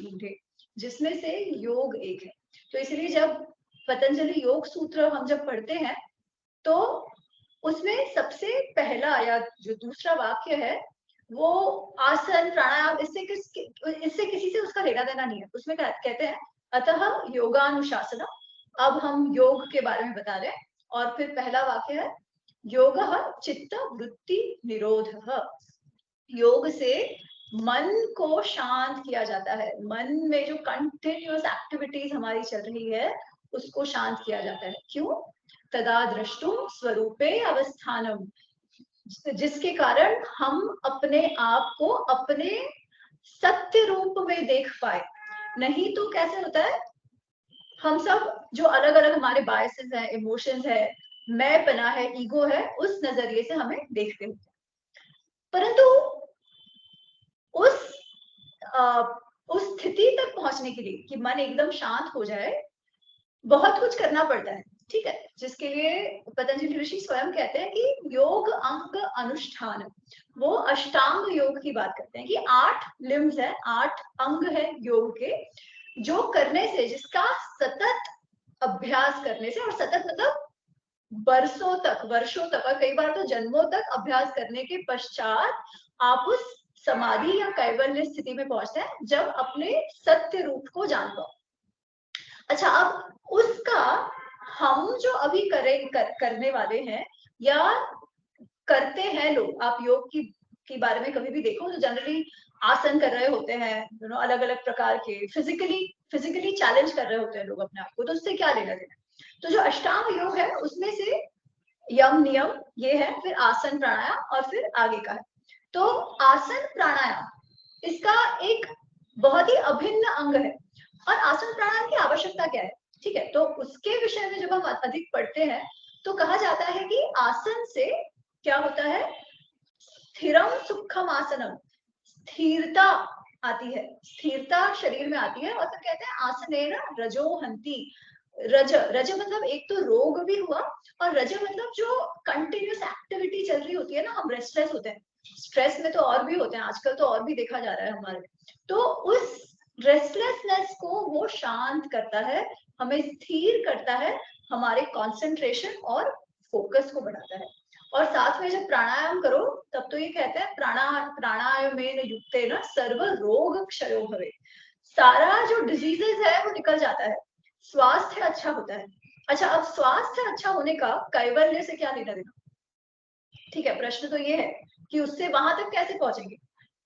ढूंढे, जिसमें से योग एक है। तो इसलिए जब पतंजलि योग सूत्र हम जब पढ़ते हैं तो उसमें सबसे पहला या जो दूसरा वाक्य है वो आसन प्राणायाम, इससे किसी से उसका लेना देना नहीं है। उसमें कहते हैं अतः योगानुशासन। अब हम योग के बारे में बता रहे हैं। और फिर पहला वाक्य है योगः चित्त वृत्ति निरोधः। योग से मन को शांत किया जाता है। मन में जो कंटिन्यूअस एक्टिविटीज हमारी चल रही है उसको शांत किया जाता है। क्यों? तदा द्रष्टुम स्वरूपे अवस्थानम, जिसके कारण हम अपने आप को अपने सत्य रूप में देख पाए। नहीं तो कैसे होता है, हम सब जो अलग अलग हमारे बायसेस हैं, इमोशंस है, मैं पना है, ईगो है, उस नजरिए से हमें देखते हैं। परंतु उस उस स्थिति तक पहुंचने के लिए कि मन एकदम शांत हो जाए, बहुत कुछ करना पड़ता है। ठीक है, जिसके लिए पतंजलि ऋषि स्वयं कहते हैं कि योग अंग अनुष्ठान, वो अष्टांग योग की बात करते हैं कि 8 लिम्स है, 8 अंग है योग के, जो करने से, जिसका सतत अभ्यास करने से, और सतत मतलब वर्षों तक और कई बार तो जन्मों तक अभ्यास करने के पश्चात आप उस समाधि या कैवल्य स्थिति में पहुंचते हैं जब अपने सत्य रूप को जान पाओ। अच्छा, अब उसका हम जो अभी करने वाले हैं या करते हैं लोग, आप योग की बारे में कभी भी देखो तो जनरली आसन कर रहे होते हैं, अलग अलग प्रकार के फिजिकली चैलेंज कर रहे होते हैं लोग अपने आप को, तो उससे क्या लेना देना। तो जो अष्टांग योग है उसमें से यम नियम ये है, फिर आसन प्राणायाम और फिर आगे का है। तो आसन प्राणायाम इसका एक बहुत ही अभिन्न अंग है। और आसन प्राणायाम की आवश्यकता क्या है, ठीक है, तो उसके विषय में जब हम अधिक पढ़ते हैं तो कहा जाता है कि आसन से क्या होता है, स्थिरम सुखम आसनम, स्थिरता आती है, स्थिरता शरीर में आती है। और फिर कहते हैं आसनेन रजो हंति, रज मतलब एक तो रोग भी हुआ, और रज मतलब जो कंटिन्यूस एक्टिविटी चल रही होती है ना, हम रेस्टलेस होते हैं, स्ट्रेस में तो और भी होते हैं आजकल, तो और भी देखा जा रहा है हमारे, तो उस रेस्टलेसनेस को वो शांत करता है, हमें स्थिर करता है, हमारे कंसंट्रेशन और फोकस को बढ़ाता है। और साथ में जब प्राणायाम करो तब तो ये कहते हैं प्राणायामेन युक्तेन सर्व रोग क्षयो भवेत्, सारा जो डिजीजेस है वो निकल जाता है, स्वास्थ्य अच्छा होता है। अच्छा, अब स्वास्थ्य अच्छा होने का कैवल्य से क्या लेना देना, ठीक है, प्रश्न तो ये है कि उससे वहां तक कैसे पहुंचेंगे।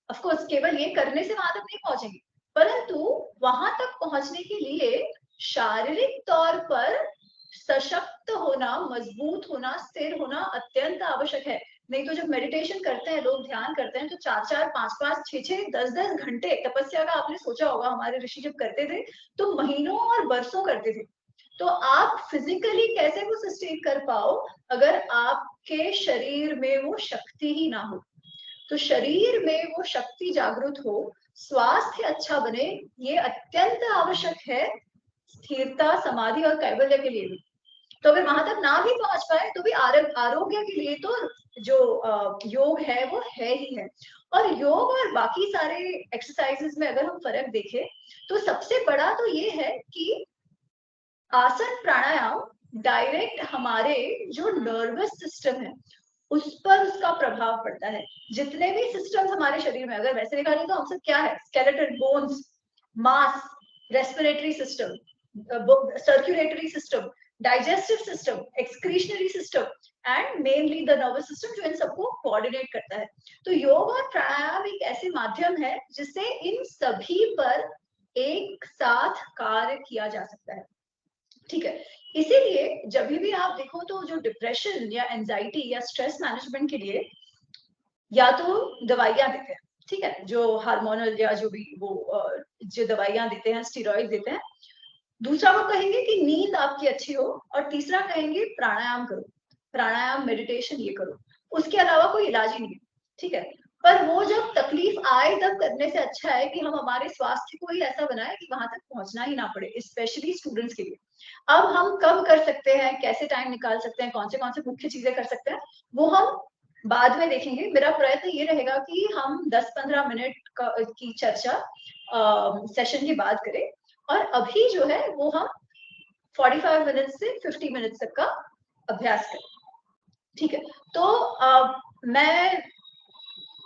ऑफ कोर्स केवल ये करने से वहां तक नहीं पहुंचेंगे, परंतु वहां तक पहुंचने के लिए शारीरिक तौर पर सशक्त होना, मजबूत होना, स्थिर होना अत्यंत आवश्यक है। नहीं तो जब मेडिटेशन करते हैं लोग, ध्यान करते हैं, तो 4-4, 5-5, 6-6, 10-10 घंटे तपस्या का आपने सोचा होगा, हमारे ऋषि जब करते थे तो महीनों और वर्षों करते थे। तो आप फिजिकली कैसे वो सस्टेन कर पाओ अगर आपके शरीर में वो शक्ति ही ना हो। तो शरीर में वो शक्ति जागृत हो, स्वास्थ्य अच्छा बने, ये अत्यंत आवश्यक है स्थिरता, समाधि और कैवल्य के लिए भी। तो अगर वहां तक ना भी पहुंच पाए तो भी आरोग्य के लिए तो जो योग है वो है ही है। और योग और बाकी सारे एक्सरसाइजेस में अगर हम फर्क देखें तो सबसे बड़ा तो ये है कि आसन प्राणायाम डायरेक्ट हमारे जो नर्वस सिस्टम है उस पर उसका प्रभाव पड़ता है। जितने भी सिस्टम्स हमारे शरीर में, अगर वैसे देखा जाए तो हम सब क्या है, skeleton, bones, mass, respiratory system, circulatory system, digestive system, excretionary system and mainly the nervous system, जो इन सबको कोऑर्डिनेट करता है। तो योग और प्राणायाम एक ऐसे माध्यम है जिससे इन सभी पर एक साथ कार्य किया जा सकता है। ठीक है, इसीलिए जब भी आप देखो तो जो डिप्रेशन या एंजाइटी या स्ट्रेस मैनेजमेंट के लिए या तो दवाइयां देते हैं, ठीक है, जो हार्मोनल या जो भी वो जो दवाइयां देते हैं, स्टेरॉइड देते हैं। दूसरा वो कहेंगे कि नींद आपकी अच्छी हो, और तीसरा कहेंगे प्राणायाम करो, प्राणायाम मेडिटेशन ये करो, उसके अलावा कोई इलाज ही नहीं है। ठीक है, पर वो जब तकलीफ आए तब करने से अच्छा है कि हम हमारे स्वास्थ्य को ही ऐसा बनाए कि वहां तक पहुंचना ही ना पड़े, स्पेशली स्टूडेंट्स के लिए। अब हम कब कर सकते हैं, कैसे टाइम निकाल सकते हैं, कौन से मुख्य चीजें कर सकते हैं, वो हम बाद में देखेंगे। मेरा प्रयत्न ये रहेगा कि हम 10-15 मिनट की चर्चा सेशन की बात करें, और अभी जो है वो हम 45 मिनट से 50 मिनट तक का अभ्यास करें। ठीक है, तो मैं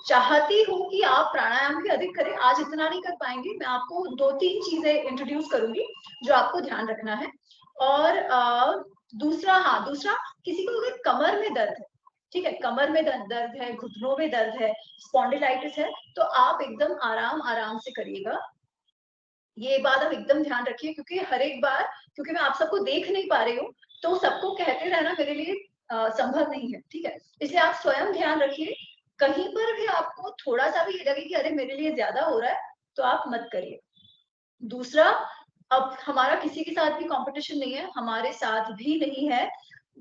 चाहती हूँ कि आप प्राणायाम भी अधिक करें। आज इतना नहीं कर पाएंगे, मैं आपको 2-3 चीजें इंट्रोड्यूस करूंगी जो आपको ध्यान रखना है। और दूसरा, किसी को अगर कमर में दर्द है, ठीक है, कमर में दर्द है, घुटनों में दर्द है, स्पॉन्डिलाइटिस है, तो आप एकदम आराम से करिएगा। ये बात आप एकदम ध्यान रखिए, क्योंकि हर एक बार, क्योंकि मैं आप सबको देख नहीं पा रही हूँ, तो सबको कहते रहना मेरे लिए संभव नहीं है। ठीक है, इसलिए आप स्वयं ध्यान रखिए। कहीं पर भी आपको थोड़ा सा भी ये लगे कि अरे मेरे लिए ज्यादा हो रहा है, तो आप मत करिए। दूसरा, अब हमारा किसी के साथ भी कंपटीशन नहीं है, हमारे साथ भी नहीं है।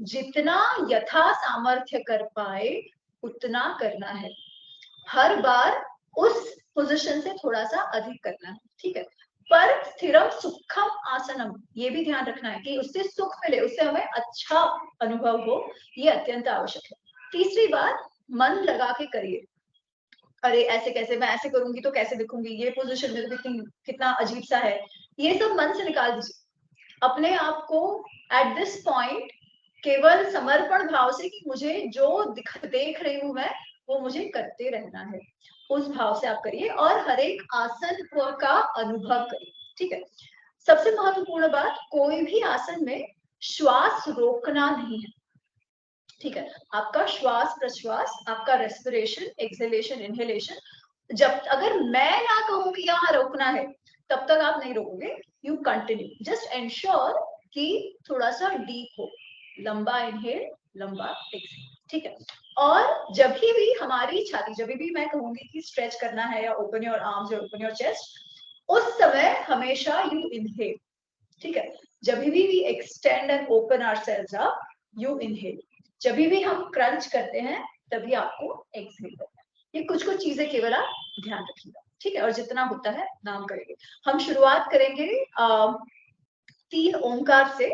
जितना यथा सामर्थ्य कर पाए उतना करना है। हर बार उस पोजीशन से थोड़ा सा अधिक करना है। ठीक है, पर स्थिरम सुखम आसनम, ये भी ध्यान रखना है कि उससे सुख मिले, उससे हमें अच्छा अनुभव हो, ये अत्यंत आवश्यक है। तीसरी बात, मन लगा के करिए। अरे ऐसे कैसे, मैं ऐसे करूंगी तो कैसे दिखूंगी, ये पोजीशन में तो कितना अजीब सा है, ये सब मन से निकाल दीजिए। अपने आप को एट दिस पॉइंट केवल समर्पण भाव से कि मुझे जो देख रही हूं मैं, वो मुझे करते रहना है, उस भाव से आप करिए, और हर एक आसन का अनुभव करिए। ठीक है, सबसे महत्वपूर्ण बात, कोई भी आसन में श्वास रोकना नहीं है। ठीक है, आपका श्वास प्रश्वास, आपका रेस्पिरेशन, एक्सेलेशन, इनहेलेशन, जब अगर मैं ना कहूं कि यहाँ रोकना है, तब तक आप नहीं रोकोगे। यू कंटिन्यू, जस्ट एंश्योर कि थोड़ा सा डीप हो, लंबा इनहेल, लंबा एक्सेल। ठीक है, और जब भी हमारी छाती, जब भी मैं कहूंगी कि स्ट्रेच करना है या ओपन योर आर्म्स या ओपन योर चेस्ट, उस समय हमेशा यू इनहेल। ठीक है, जब भी we extend and open ourselves up, you inhale. जब भी हम क्रंच करते हैं, तभी आपको एक्सहेल करना है। ये कुछ चीजें केवल आप ध्यान रखिएगा। ठीक है, और जितना होता है नाम करेंगे। हम शुरुआत करेंगे 3 ओंकार से,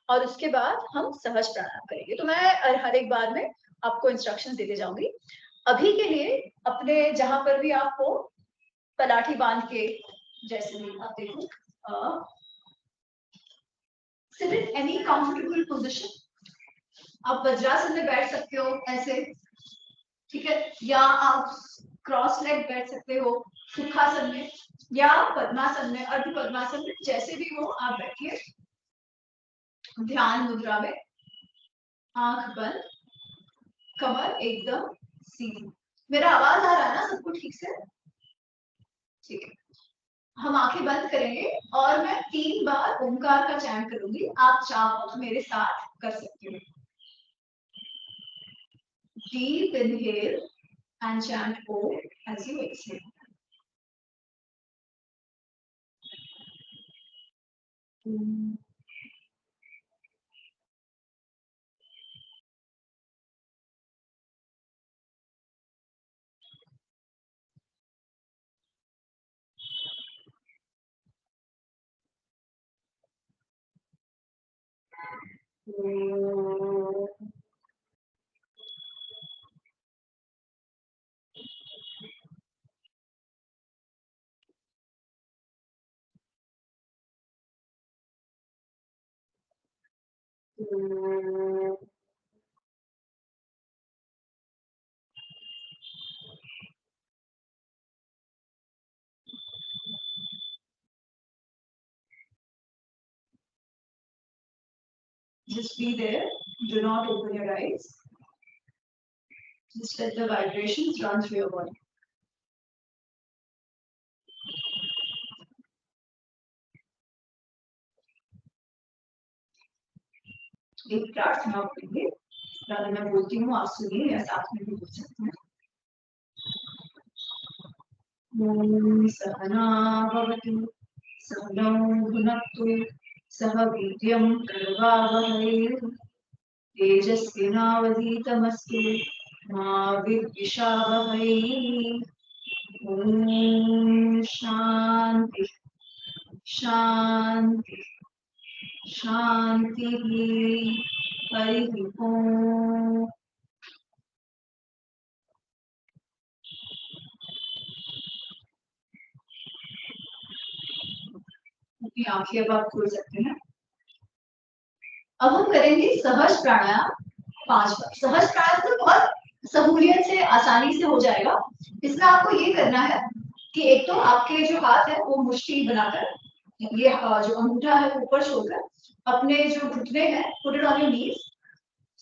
और उसके बाद हम सहज प्राणायाम करेंगे। तो मैं हर एक बार में आपको इंस्ट्रक्शंस देते जाऊंगी। अभी के लिए अपने जहां पर भी आप हो, पलाठी बांध के, जैसे भी आप देखो, sit in any comfortable position. आप वज्रासन में बैठ सकते हो ऐसे, ठीक है, या आप क्रॉस लेग बैठ सकते हो सुखासन में, या पद्मासन में, अर्ध पद्मासन में, जैसे भी हो आप बैठिए ध्यान मुद्रा में, आंख बंद, कमर एकदम सीधी। मेरा आवाज आ रहा है ना सबको ठीक से? ठीक है, हम आंखें बंद करेंगे और मैं 3 बार ओंकार का चैंट करूंगी, आप चाहो तो मेरे साथ कर सकते हो। Deep inhale and chant Om as you exhale. Just be there. Do not open your eyes. Just let the vibrations run through your body. एक प्रार्थना करेंगे, प्रार्थना मैं बोलती हूँ, आप सुनिए या साथ में भी बोल सकते हैं। ओम सहना भवतु सहनौ भुनक्तु सह वीर्यं करवावहै तेजस्विनावधीतमस्तु मा विद्विषावहै। ओम शांति शांति शांति। हरि ओम। अपनी आंखें अब आप खोल सकते हैं। अब हम करेंगे सहज प्राणायाम 5 बार। सहज प्राणायाम तो बहुत सहूलियत से आसानी से हो जाएगा। इसमें आपको ये करना है कि एक तो आपके जो हाथ है वो मुट्ठी बनाकर, ये जो अंगूठा है ऊपर छोड़कर, अपने जो घुटने हैं put it on your knees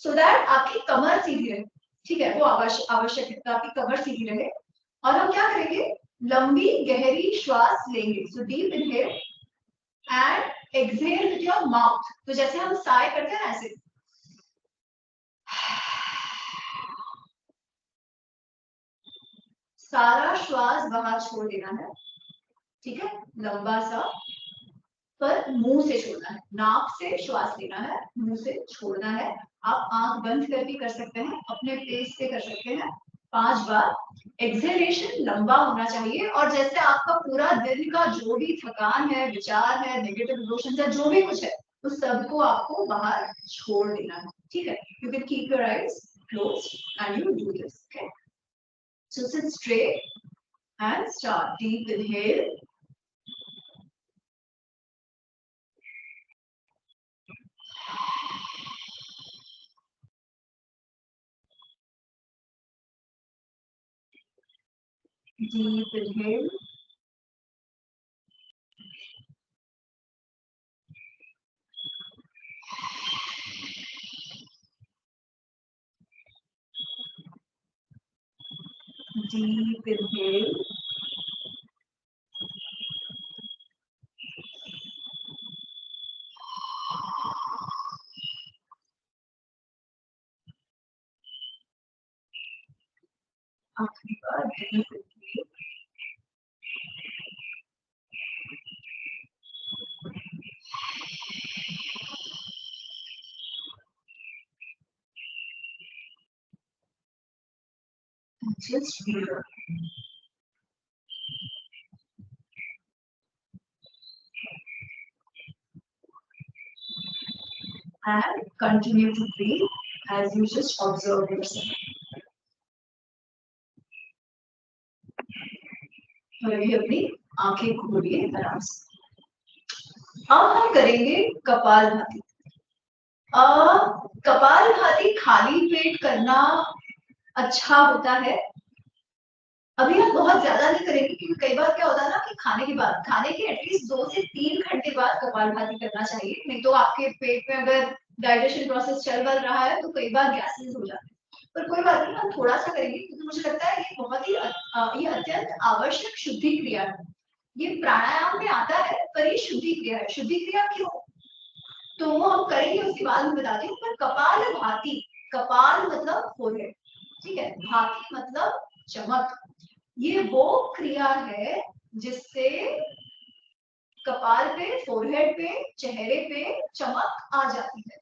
so that आपकी कमर सीधी रहे। ठीक है, वो आवश्यक है आपकी कमर सीधी रहे। और हम क्या करेंगे, लंबी गहरी श्वास लेंगे। So deep inhale and exhale with your mouth. तो जैसे हम साय करते हैं ऐसे, सारा श्वास बाहर छोड़ देना है। ठीक है, लंबा सा, पर मुंह से छोड़ना है। नाक से श्वास लेना है, मुंह से छोड़ना है। आप आंख बंद कर भी कर सकते हैं, अपने पेस से कर सकते हैं 5 बार। एक्सहेलेशन लंबा होना चाहिए, और जैसे आपका पूरा दिन का जो भी थकान है, विचार है, नेगेटिव इमोशंस है, जो भी कुछ है, उस सबको आपको बाहर छोड़ देना है। ठीक है, you can keep your eyes closed end you do this. Okay, so sit straight and start. Deep inhale. Deep inhale. Deep inhale. आखिरी बार deep inhale. Just breathe. And continue to breathe as you just observe yourself. और अभी अपनी आंखें खोलिए आराम से। अब हम करेंगे कपालभाति। कपालभाति खाली पेट करना अच्छा होता है। अभी हम बहुत ज्यादा नहीं करेंगे, क्योंकि कई बार क्या होता है ना कि खाने के बाद, खाने के एटलीस्ट 2 से 3 घंटे बाद कपालभाति करना चाहिए। नहीं तो आपके पेट में अगर डाइजेशन प्रोसेस चल बल रहा है तो कई बार गैसेस हो जाते हैं। पर कोई बात नहीं, हम थोड़ा सा करेंगे, क्योंकि मुझे लगता है ये बहुत ही ये अत्यंत आवश्यक शुद्धि क्रिया है। ये प्राणायाम में आता है, पर ये शुद्धि क्रिया है। शुद्धि क्रिया क्यों, तो वो हम करेंगे उसके बाद में बताती हूँ। पर कपालभाति, कपाल मतलब फोरहेड, ठीक है, भाति मतलब चमक। ये वो क्रिया है जिससे कपाल पे, फोरहेड पे, चेहरे पे चमक आ जाती है।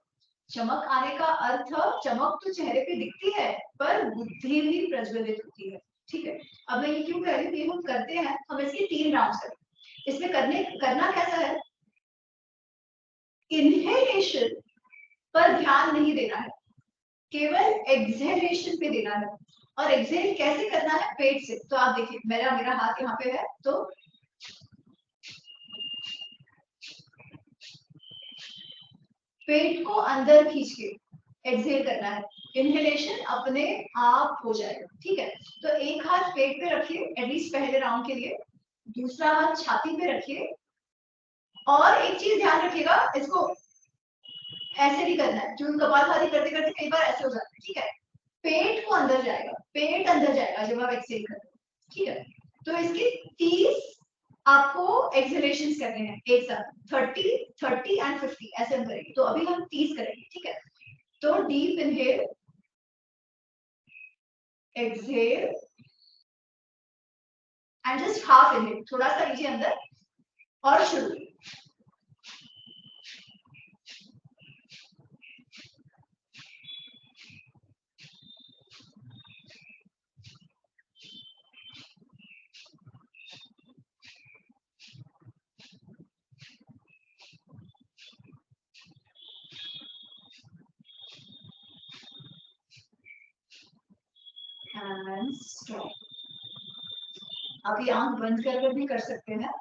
चमक आने का अर्थ, चमक तो चेहरे पे दिखती है पर बुद्धि भी प्रज्वलित होती है। ठीक है, अब मैं ये क्यों कह रही हूँ, हम करते हैं, हम इसके 3 राउंड करें। इसमें करना कैसा है, इनहेलेशन पर ध्यान नहीं देना है, केवल एक्सहेलेशन पे देना है। और एक्सहेल कैसे करना है, पेट से। तो आप देखिए, मेरा हाथ यहाँ पे है, तो पेट को अंदर खींच के एक्सहेल करना है। इनहेलेशन अपने आप हो जाएगा। ठीक है, तो एक हाथ पेट पे रखिए एटलीस्ट पहले राउंड के लिए, दूसरा हाथ छाती पे रखिए। और एक चीज ध्यान रखिएगा, इसको ऐसे नहीं करना है, जो कपालभाति करते करते कई बार ऐसे हो जाता है। ठीक है, पेट को अंदर जाएगा, पेट अंदर जाएगा जब आप एक्सहेल करते हैं। ठीक है, तो इसके 30 आपको एक्सहेलेशन करने हैं एक साथ, 30 एंड 50 ऐसे हम करेंगे। तो अभी हम 30 करेंगे। ठीक है, तो deep inhale, exhale and just half inhale, थोड़ा सा लीजिए अंदर और शुरू। And stop. आप ये आंख बंद कर भी कर सकते हैं।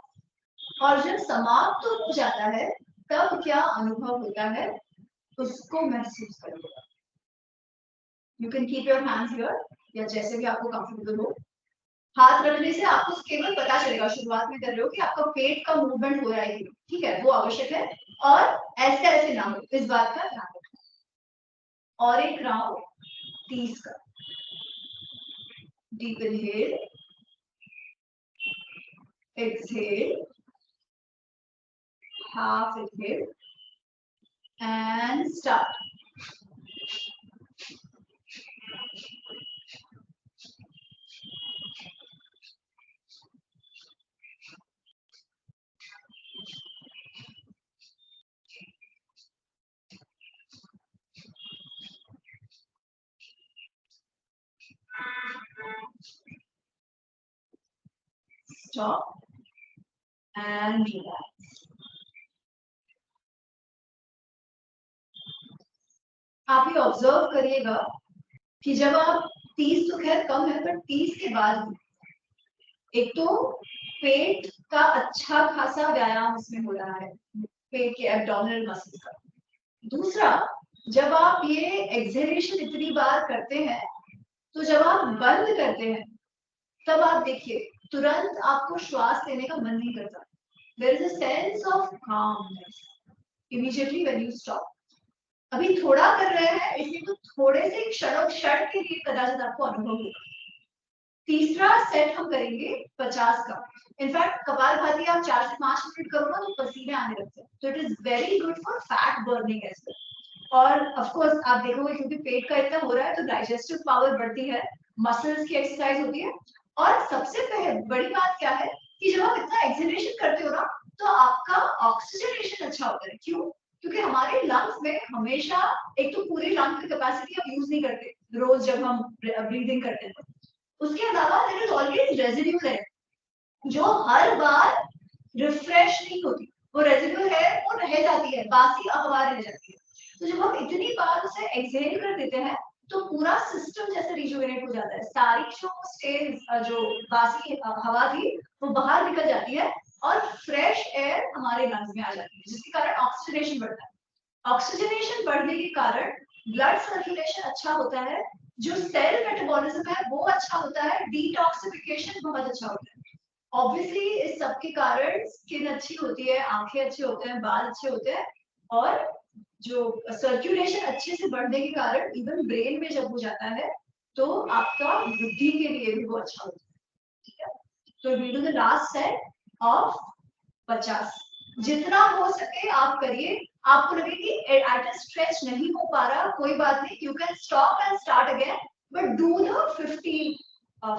और जब समाप्त हो जाता है तब क्या अनुभव होता है उसको महसूस करिएगा। You can keep your hands here या जैसे भी आपको कंफर्टेबल हो। हाथ रखने से आपको केवल पता चलेगा, शुरुआत में कर रहे हो कि आपका पेट का मूवमेंट हो रहा है, ठीक है, वो आवश्यक है और ऐसे ऐसे ना हो, इस बात का ध्यान रखना। और एक राउंड 30 का। Deep inhale, exhale, half inhale and start. Stop and relax. आप ये ऑब्जर्व करिएगा कि जब आप 30 तो खैर कम है, पर 30 के बाद एक तो पेट का अच्छा खासा व्यायाम इसमें हो रहा है, पेट के एब्डोमिनल मसल्स का। दूसरा, जब आप ये एक्सहेलेशन इतनी बार करते हैं तो जब आप बंद करते हैं तब आप देखिए तुरंत आपको श्वास लेने का मन नहीं करता। There is a sense of calmness immediately when you stop. अभी थोड़ा कर रहे हैं इसलिए तो थोड़े से क्षण के लिए कदाचित आपको अनुभव होगा। तीसरा सेट हम करेंगे 50 का। इनफैक्ट कपालभाति आप 4 से 5 मिनट करो ना तो पसीने आने लगते हैं, तो it is very good for fat burning as well. और ऑफ कोर्स आप देखोगे क्योंकि पेट का इतना हो रहा है तो डाइजेस्टिव पावर बढ़ती है, मसल्स की एक्सरसाइज होती है। और सबसे बड़ी बात क्या है कि जब आप इतना एक्सहेलेशन करते हो ना तो आपका ऑक्सीजनेशन अच्छा होता है। क्यों? क्योंकि हमारे लंग्स में हमेशा एक तो पूरे लंग की कैपेसिटी हम यूज नहीं करते रोज जब हम ब्रीदिंग करते हैं, उसके अलावा देयर इज ऑलवेज रेजिड्यू है जो हर बार रिफ्रेश नहीं होती, वो रेजिड्यू है वो रह जाती है, बासी हवा रह जाती है। तो जब हम इतनी बार उसे एक्सहेल कर देते हैं तो पूरा सिस्टम जैसे रिजुवेनेट हो जाता है, सारी जो स्टेज जो बासी हवा थी वो बाहर निकल जाती है और फ्रेश एयर हमारे लंग्स में आ जाती है, जिसके कारण ऑक्सीजनेशन बढ़ता है। ऑक्सीजनेशन बढ़ने के कारण ब्लड सर्कुलेशन अच्छा होता है, जो सेल मेटाबॉलिज्म है वो अच्छा होता है, डिटॉक्सिफिकेशन बहुत अच्छा होता है। ऑब्वियसली इस सब के कारण स्किन अच्छी होती है, आंखें अच्छे होते हैं, बाल अच्छे होते हैं और जो सर्कुलेशन अच्छे से बढ़ने के कारण इवन ब्रेन में जब हो जाता है तो आपका बुद्धि के लिए भी वो अच्छा होता है। ठीक है, तो we do the last set of 50। जितना हो सके आप करिए। आपको लगे कि एट स्ट्रेच नहीं हो पा रहा, कोई बात नहीं, you can stop and start again, but do the 50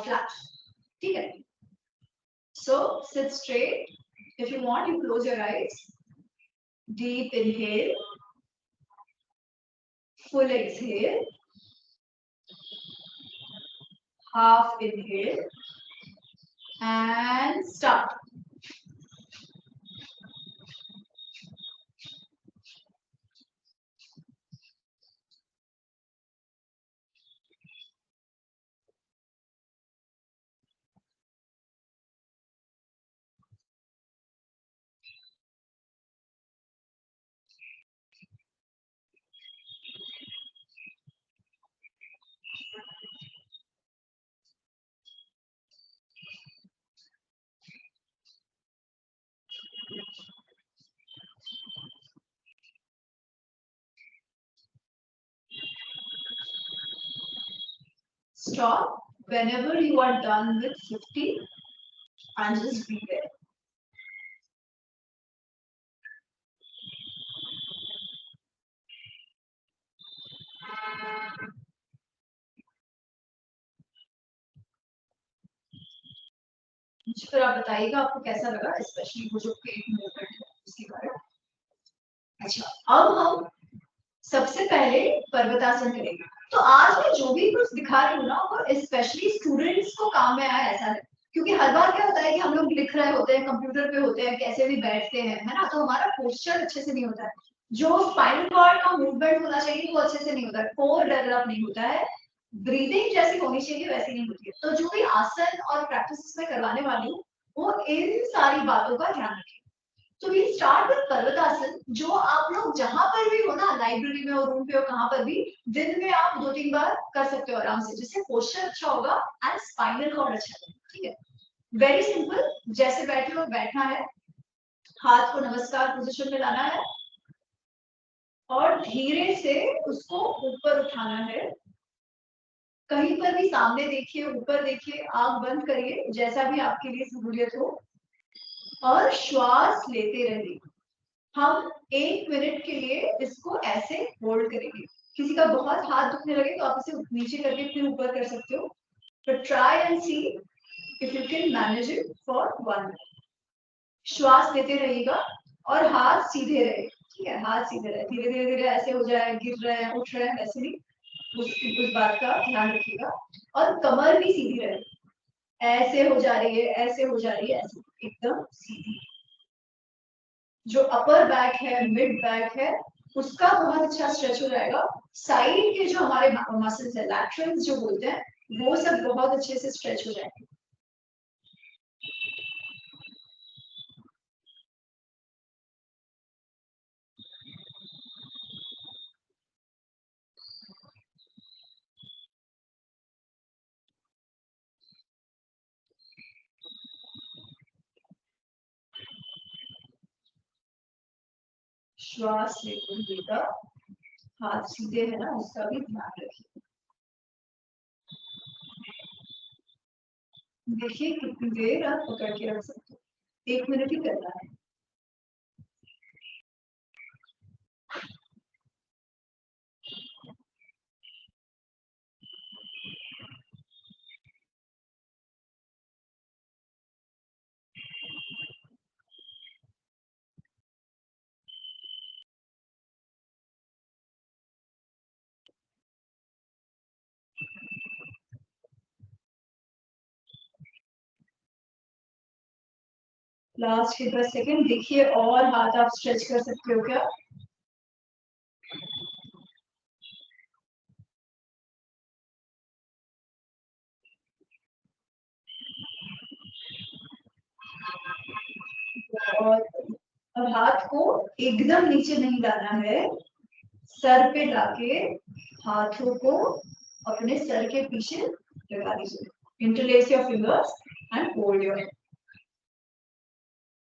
flaps. ठीक है, so sit straight. If you want, you close your eyes. Deep inhale, full exhale, half inhale and start. Stop whenever you are done with 50 and just be there. फिर आप बताइएगा आपको कैसा लगा, specially वो जो पेट मूवमेंट है उसके कारण। अच्छा, अब हम सबसे पहले पर्वतासन करेंगे। तो आज मैं जो भी कुछ दिखा रही हूँ ना वो स्पेशली स्टूडेंट्स को काम में आया ऐसा है, क्योंकि हर बार क्या होता है कि हम लोग लिख रहे होते हैं, कंप्यूटर पे होते हैं, कैसे भी बैठते हैं, है ना, तो हमारा पोस्चर अच्छे से नहीं होता है, जो स्पाइनल कॉर्ड का मूवमेंट होना चाहिए वो अच्छे से नहीं होता है, कोर डेवलप नहीं होता है, ब्रीदिंग जैसी होनी चाहिए वैसी नहीं होती है। तो जो भी आसन और प्रैक्टिस में करवाने वाली हूँ वो इन सारी बातों का ध्यान रखें। तो वी स्टार्ट विद पर्वतासन, जो आप लोग जहां पर भी हो ना, लाइब्रेरी में हो, रूम पे हो, कहां पर भी, दिन में आप 2-3 बार कर सकते हो आराम से, जिससे पोस्चर अच्छा होगा एंड स्पाइनल कॉर्ड अच्छा रहेगा। ठीक है, वेरी सिंपल, जैसे बैठे हो बैठना है, हाथ को नमस्कार पोजीशन में लाना है और धीरे से उसको ऊपर उठाना है। कहीं पर भी सामने देखिए, ऊपर देखिए, आंख बंद करिए, जैसा भी आपके लिए सहूलियत हो, और श्वास लेते रहिए। हम 1 मिनट के लिए इसको ऐसे होल्ड करेंगे। किसी का बहुत हाथ दुखने लगे तो आप इसे नीचे करके फिर ऊपर कर सकते हो, but try and see if you can manage it for 1 minute. श्वास लेते रहिएगा और हाथ सीधे रहे। ठीक है, हाथ सीधे रहे, धीरे धीरे धीरे ऐसे हो जाए, गिर रहे हैं, उठ रहे हैं, ऐसे नहीं, उस बात का ध्यान रखिएगा। और कमर भी सीधी रहे, ऐसे हो जा रही है, ऐसे हो जा रही है, ऐसे एकदम सीधी। जो अपर बैक है, मिड बैक है, उसका बहुत अच्छा स्ट्रेच हो जाएगा। साइड के जो हमारे मसल्स है, लैटरल्स जो बोलते हैं, वो सब बहुत अच्छे से स्ट्रेच हो जाएंगे। श्वास लेते हुए हाथ सीधे है ना, उसका भी ध्यान रखिए। देखिए कितनी देर आप पकड़ के रख सकते हो, 1 मिनट ही करना है। लास्ट के 10 सेकेंड देखिए, और हाथ आप स्ट्रेच कर सकते हो क्या? और हाथ को एकदम नीचे नहीं लाना है, सर पे लाके हाथों को अपने सर के पीछे लगा दीजिए। Interlace your fingers and hold your head.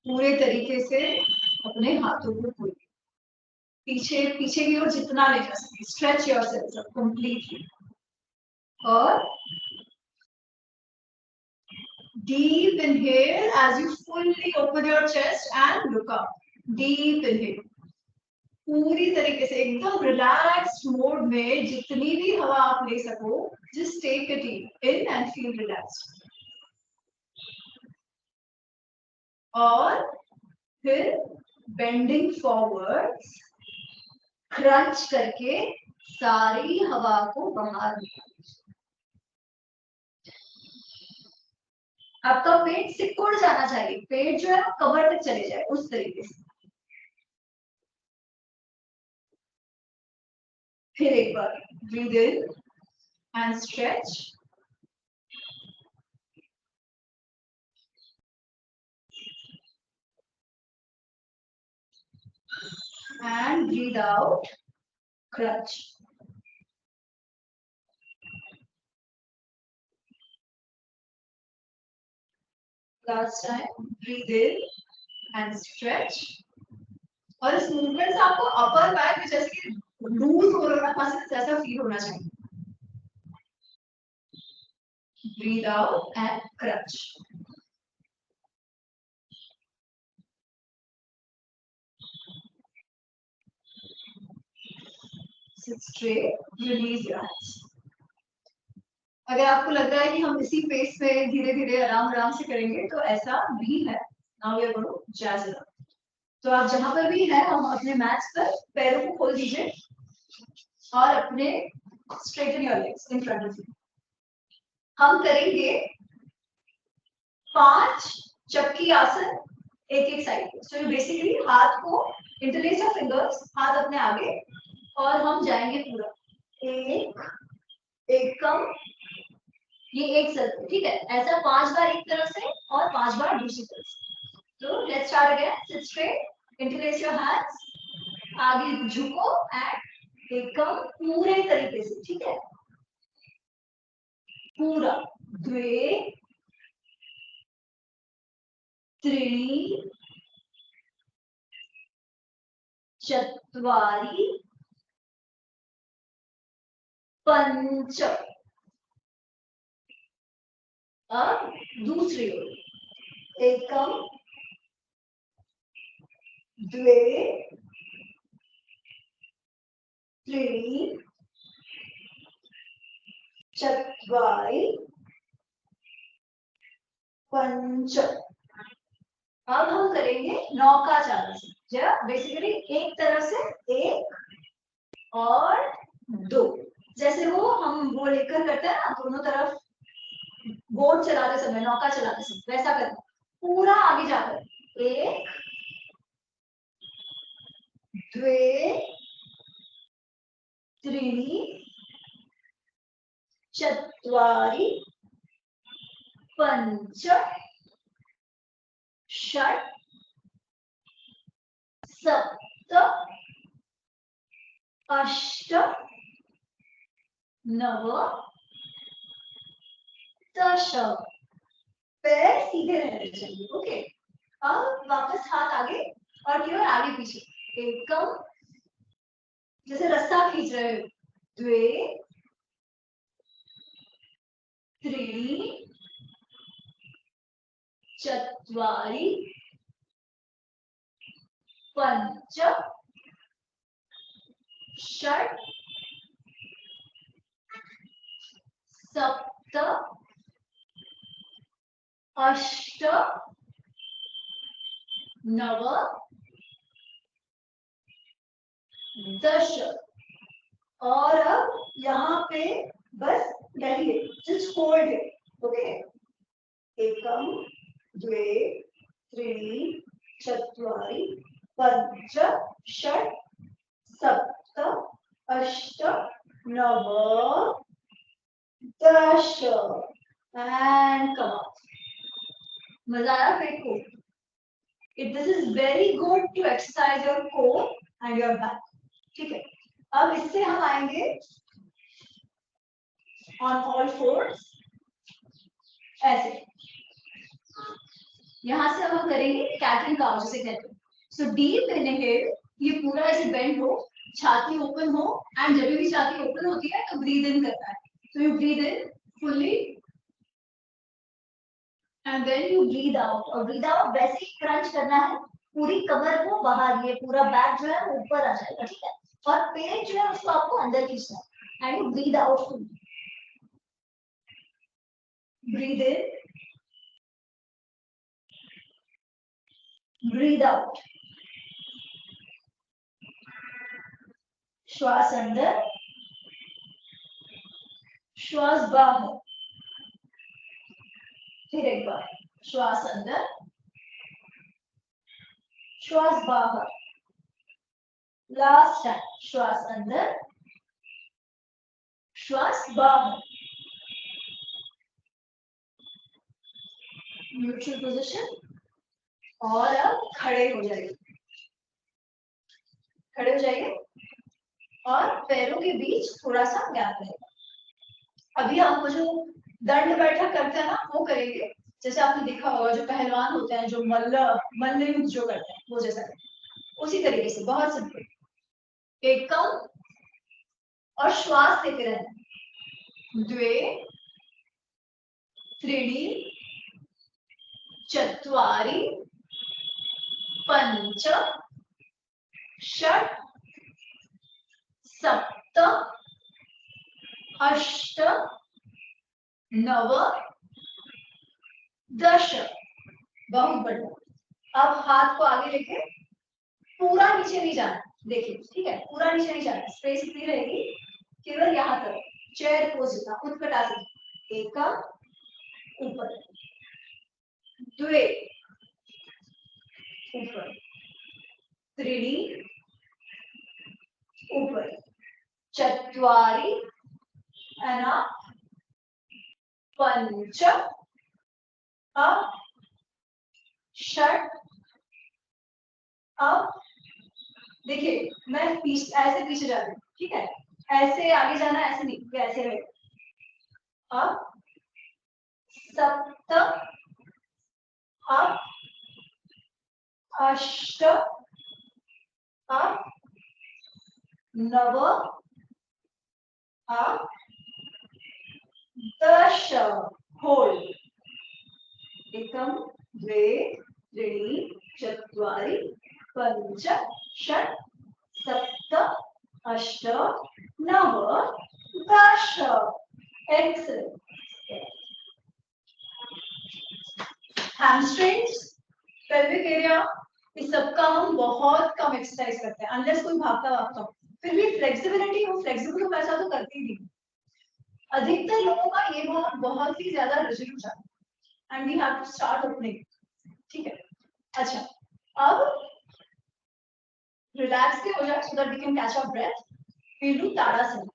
पूरे तरीके से अपने हाथों को खोलिए, पीछे पीछे की ओर जितना ले जा सके, स्ट्रेच योरसेल्फ कंप्लीटली। और deep inhale as you fully open your chest and look up. Deep inhale, पूरी तरीके से एकदम रिलैक्स्ड मोड में जितनी भी हवा आप ले सको, just take it in and feel relaxed. और फिर बेंडिंग फॉरवर्ड, क्रंच करके सारी हवा को बाहर निकालिए। आपका पेट सिकुड़ जाना चाहिए, पेट जो है कमर तक चले जाए, उस तरीके से। फिर एक बार breathe in and stretch, and breathe out, crunch. Last time, breathe in and stretch. और इस मूवमेंट से आपको अपर बैक में जैसे कि लूज हो रहा है, जैसा फील होना चाहिए। Breathe out and crunch. Sit straight, release your hands. अगर आपको लग रहा है कि हम इसी पेस में धीरे धीरे आराम आराम से करेंगे तो ऐसा भी है। Now we are going to jazz it up. तो आप जहां पर भी हैं, हम अपने मैट्स पर पैरों को खोल दीजिए और अपने straighten your legs in front of you. हम करेंगे 5 चक्की आसन एक एक साइड पे। सो बेसिकली हाथ को इंटरलेस योर फिंगर्स, हाथ अपने आगे, और हम जाएंगे पूरा एक एकम, ये एक सर्कल। ठीक है, ऐसा 5 बार एक तरफ से और 5 बार दूसरी तरफ से। तो let's let's start again. Seat straight, interlace your hands, आगे झुको एंड एकम पूरे तरीके से. ठीक है, पूरा. द्वे त्रीणि चत्वारि पंच. अब दूसरी ओर. एकम द्वे त्रीणि चत्वारि पंच. अब हम करेंगे नौका चालासन. जब बेसिकली एक तरफ से एक और दो, जैसे वो हम वो लेकर करते हैं ना दोनों तरफ बोट चलाते समय, नौका चलाते समय, वैसा करना. पूरा आगे जाकर एक द्वे त्रीणि चत्वारि पंच षट् सप्त अष्ट नव दश. पैर सीधे रहने चाहिए. ओके, अब वापस हाथ आगे और केवल आगे पीछे. एकम, जैसे रास्ता खींच रहे हो. द्वे त्रीणि चत्वारि पंच षट् सप्त अष्ट नव दश. और अब यहाँ पे बस बैठिए, जस्ट होल्ड है. ओके, एकम द्वे त्रीणि चत्वारि पंच षट् सप्त अष्ट नव दश. And come out. मजा आया पेट को? This is very good to exercise your core and your back. ठीक है, अब इससे हम आएंगे ऑन ऑल फोर्स. ऐसे यहां से हम करेंगे कैट एंड काउ जैसे कहते हैं. सो डीप इनहेल, ये पूरा ऐसे बेंड हो, छाती ओपन हो, एंड जब भी छाती ओपन होती है तो ब्रीद इन करना है. So you breathe in fully and then you breathe out. और ब्रीद आउट वैसे ही क्रंच करना है, पूरी कमर को बाहर, ये पूरा बैक जो है ऊपर आ जाएगा. ठीक है, और पेट जो है उसको आपको अंदर खींचना है. And you breathe out fully. Breathe in, breathe out. श्वास अंदर, श्वास बाहर. फिर एक बार श्वास अंदर, श्वास बाहर. लास्ट टाइम श्वास अंदर, श्वास बाहर. Neutral position. और अब खड़े हो जाइए. खड़े हो जाइए और पैरों के बीच थोड़ा सा गैप रहेगा. अभी आपको जो दंड बैठक करते हैं ना वो करेंगे, जैसे आपने देखा होगा जो पहलवान होते हैं, जो मल्ल युद्ध जो करते हैं वो जैसा करते हैं. उसी तरीके से बहुत सिंपल. एकम और श्वास लेते रहना. द्वे त्रीणि चत्वारि पंच षट् सप्त अष्ट नव दश. बहुत बढ़िया. अब हाथ को आगे लेके पूरा नीचे नहीं जाना. देखिए, ठीक है, पूरा नीचे नहीं जाना. स्पेस इतनी रहेगी केवल यहाँ तक. चेयर पोज जितना उत्कटासन. एकम ऊपर, द्वे ऊपर, त्रीणि ऊपर, चत्वारि एंड पंच, अब षट् अब देखिए मैं ऐसे पीछे जा रही हूँ, ठीक है, ऐसे आगे जाना, ऐसे नहीं, ऐसे रहेगा। अब सप्त, अब अष्ट, अब नव, अब दश, होल्ड, एकम द्वे त्रीणि चत्वारि पंच षट् सप्त अष्ट नव दश। एक्सेलेंट। हैमस्ट्रिंग्स, पेल्विक एरिया, इस सबका हम बहुत कम एक्सरसाइज करते हैं अनलेस कोई भागता भागता हो। फिर भी फ्लेक्सिबिलिटी हो, फ्लेक्सिबल हो वैसा तो करती ही नहीं। अधिकतर लोगों का ये बहुत ही ज्यादा रिजिड हो जाता है and we have to start opening, ठीक है। अच्छा, अब रिलैक्स के हो जाए so that we can catch our breath. We do tadasana.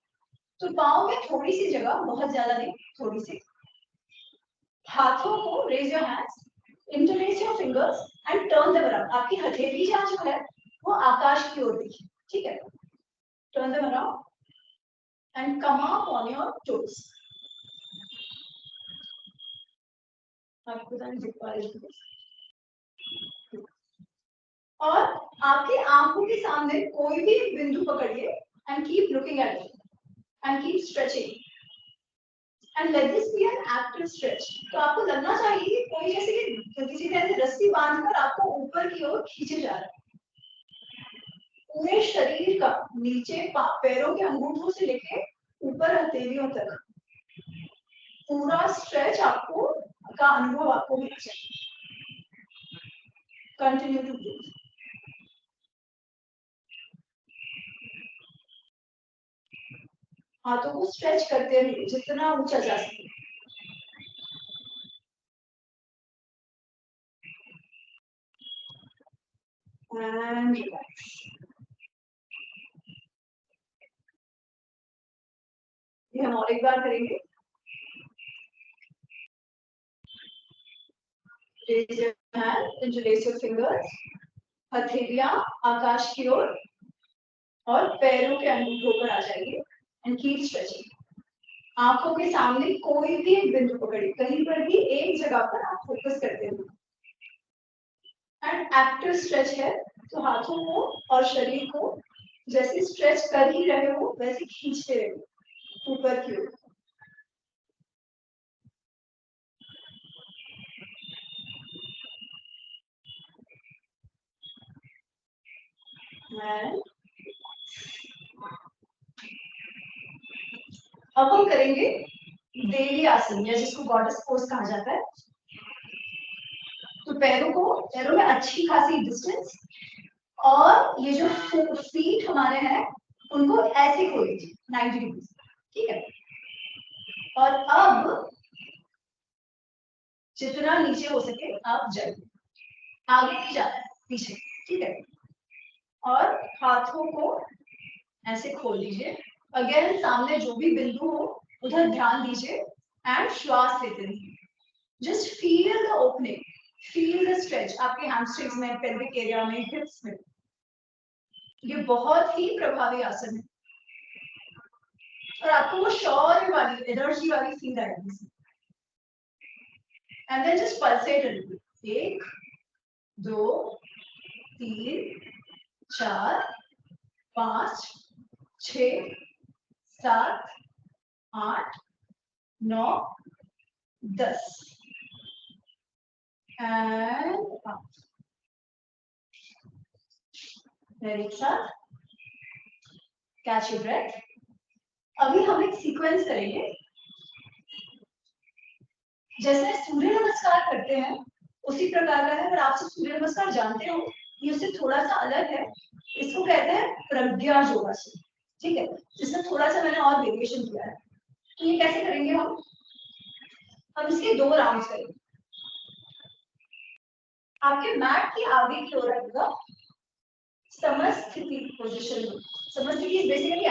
तो पाँव में थोड़ी सी जगह, बहुत ज्यादा नहीं, थोड़ी सी, हाथों को raise your hands, interlace your fingers and turn them around. आपकी हथेली जो है वो आकाश की ओर देखिए, ठीक है। Turn them around and come up on your toes. आपको दिख पा रही है। और आपकी आंखों के सामने कोई भी बिंदु पकड़िए and keep looking at it and keep stretching and let this be an active stretch. तो आपको लगना चाहिए कि कोई जैसे कि किसी तरह से रस्सी बांधकर आपको ऊपर की ओर खींचे जा रहा है। पूरे शरीर का, नीचे पैरों के अंगूठों से लेके ऊपर हथेलियों तक पूरा स्ट्रेच आपको का अनुभव आपको मिलना चाहिए। Continue to breathe. हाथों को स्ट्रेच करते रहिए जितना ऊंचा जा सके। And relax. ये हम और एक बार करेंगे। Raise your hand, interlace your fingers, हथेलियां आकाश की ओर और पैरों के अंगूठों पर आ जाइए एंड कीप स्ट्रेचिंग। आंखों के सामने कोई भी एक बिंदु पकड़िए, कहीं पर भी एक जगह पर आप फोकस करते हैं। एंड एक्टिव स्ट्रेच है तो हाथों को और शरीर को जैसे स्ट्रेच कर ही रहे हो वैसे खींचते रहो ऊपर की ओर। अब हम करेंगे देवी आसन या जिसको गॉडेस पोज कहा जाता है। तो पैरों में अच्छी खासी डिस्टेंस और ये जो फीट हमारे हैं उनको ऐसे खोल लीजिए 90 डिग्री, ठीक है। और अब जितना नीचे हो सके आप जाइए, आगे नहीं जाना है, पीछे, ठीक है। और हाथों को ऐसे खोल लीजिए। अगेन सामने जो भी बिंदु हो उधर ध्यान दीजिए एंड श्वास लेते रहिए। Just feel the opening, feel the stretch आपके हैमस्ट्रिंग्स में, पेल्विक एरिया में, हिप्स में। ये बहुत ही प्रभावी आसन है और आपको वो शौर्य वाली, एनर्जी वाली फील आएगी। And then just pulsate a little. 1 2 3 4 5 6 7 8 9 10 and फिर एक साथ कैच योर ब्रेथ। अभी हम एक सीक्वेंस करेंगे जैसे सूर्य नमस्कार करते हैं उसी प्रकार का है। अगर आप सब सूर्य नमस्कार जानते हो, ये उससे थोड़ा सा अलग है। इसको कहते हैं प्रज्ञा योगासन, ठीक है, जिसमें थोड़ा सा मैंने और वेरिएशन किया है। तो ये कैसे करेंगे हम इसके 2 राउंड्स करेंगे। आपके मैट के आगे की ओर आएगा समस्थिति पोजीशन में। समस्थिति बेसिकली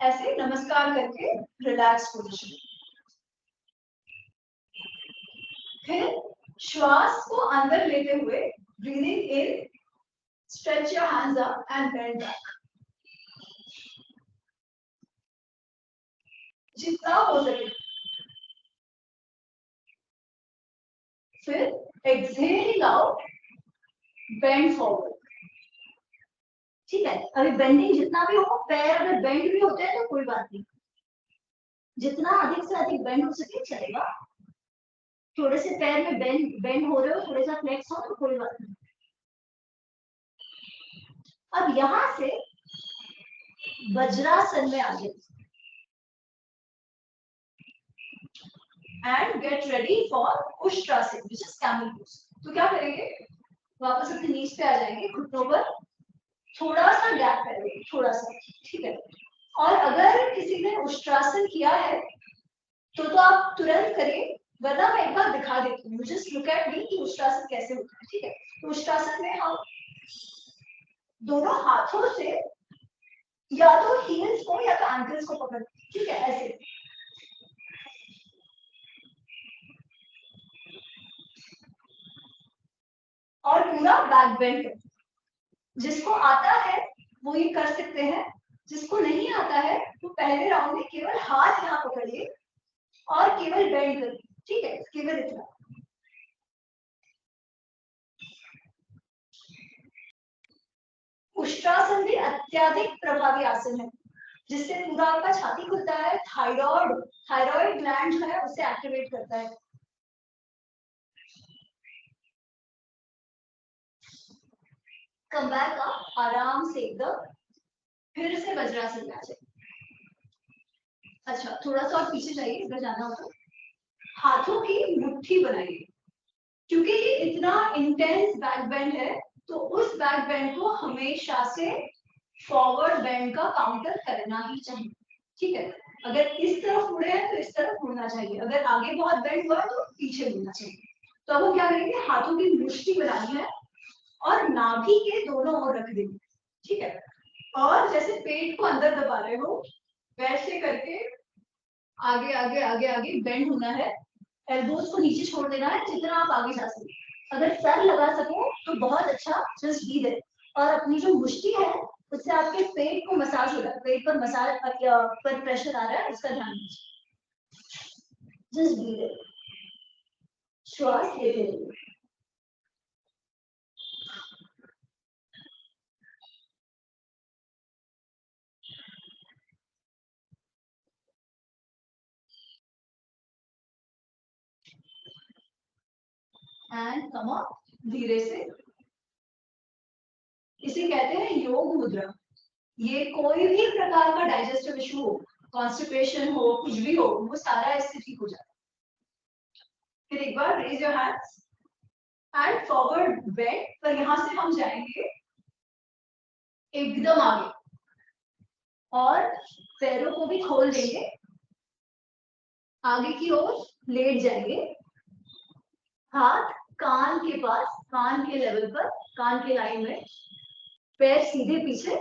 ऐसे नमस्कार करके रिलैक्स पोजीशन। फिर श्वास को अंदर लेते हुए breathing in Stretch your hands up and bend back. जितना हो सके. फिर exhaling out, bend forward. ठीक है. अभी बेंडिंग जितना भी हो, पैर अगर बेंड भी होते हैं तो कोई बात नहीं. जितना अधिक से अधिक बेंड हो सके चलेगा. थोड़े से पैर में बेंड हो रहे हो, थोड़ा सा फ्लेक्स हो तो कोई बात नहीं. अब यहां से वज्रासन में आगे and get ready for Ushtrasana which is camel pose. तो क्या करेंगे, वापस अपने नीज पे आ जाएंगे, घुटनों पर थोड़ा सा गैप करेंगे, थोड़ा सा. ठीक है. और अगर किसी ने उष्ट्रासन किया है तो आप तुरंत करिए, वरना मैं एक बार दिखा देती हूँ. जस्ट लुक एट मी कि उष्ट्रासन कैसे होता है. ठीक है. तो उष्ट्रासन में हम दोनों हाथों से या तो हील्स को या तो एंकल्स को पकड़. ठीक है. ऐसे और पूरा बैक बेंड. जिसको आता है वो ये कर सकते हैं, जिसको नहीं आता है तो पहले राउंड में केवल हाथ यहाँ पकड़िए और केवल बेंड करिए. ठीक है. केवल इतना. उष्ट्रासन भी अत्यधिक प्रभावी आसन है, जिससे पूरा आपका छाती खुलता है. थायराइड ग्लैंड जो है उसे एक्टिवेट करता है. कम बैक अप, आराम से एकदम. फिर से वज्रासन में आ जाए. अच्छा, थोड़ा सा और पीछे जाइए अगर जाना हो तो. हाथों की मुट्ठी बनाइए. क्योंकि ये इतना इंटेंस बैक बेंड है तो उस बैक बेंड को हमेशा से फॉरवर्ड बेंड का काउंटर करना ही चाहिए. ठीक है. अगर इस तरफ मुड़े हैं तो इस तरफ मुड़ना चाहिए. अगर आगे बहुत बेंड हुआ है तो पीछे मुड़ना चाहिए. तो अब हम क्या करेंगे, हाथों की मुट्ठी बनानी है और नाभि के दोनों ओर रख देंगे. ठीक है. और जैसे पेट को अंदर दबा रहे हो वैसे करके आगे आगे आगे आगे बेंड होना है. एल्बोज को नीचे छोड़ देना है जितना आप आगे जा सके. अगर सर लगा सको तो बहुत अच्छा. Just be there. और अपनी जो मुट्ठी है उससे आपके पेट को मसाज हो रहा है, पेट पर मसाज पर प्रेशर आ रहा है, उसका ध्यान दीजिए. Just be there. श्वास लेते रहिए. एंड कम अप धीरे से. इसे कहते हैं योग मुद्रा. ये कोई भी प्रकार का डाइजेस्टिव इशू हो, कॉन्स्टिपेशन हो, कुछ भी हो, वो सारा इससे ठीक हो जाता है. फिर एक बार raise your hands and forward bend. पर यहां से हम जाएंगे एकदम आगे और पैरों को भी खोल देंगे. आगे की ओर लेट जाएंगे. हाथ कान के पास, कान के लेवल पर, कान के लाइन में. पैर सीधे पीछे.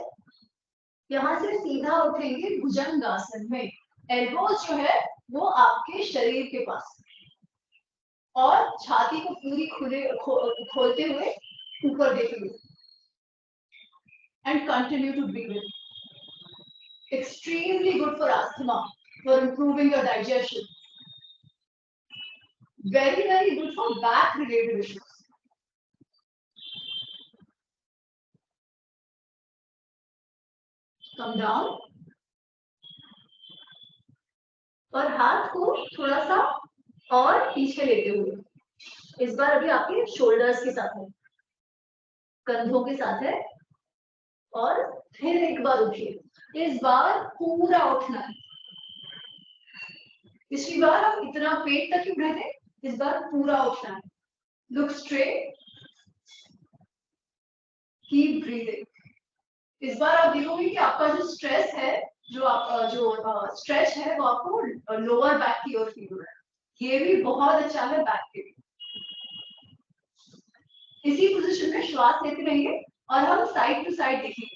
यहाँ से सीधा उठेंगे भुजंगासन में. एल्बोज जो है वो आपके शरीर के पास और छाती को पूरी खोलते हुए ऊपर देखते हुए. And continue to breathe. Extremely good for asthma, for improving your digestion. Very, very good for back related issues. Come down. और हाथ को थोड़ा सा और पीछे लेते हुए. इस बार अभी आपके शोल्डर्स के साथ है, कंधों के साथ है. और फिर एक बार उठिए. इस बार पूरा उठना है. पिछली बार हम इतना पेट तक उठ रहे थे, इस बार पूरा उठना है. Look straight. Keep breathing. इस बार आप देखोगे कि आपका जो स्ट्रेस है, जो स्ट्रेच है वो आपको लोअर बैक की ओर फील हो रहा है. ये भी बहुत अच्छा है बैक के लिए. इसी पोजीशन में श्वास लेते रहेंगे और हम साइड टू साइड देखेंगे.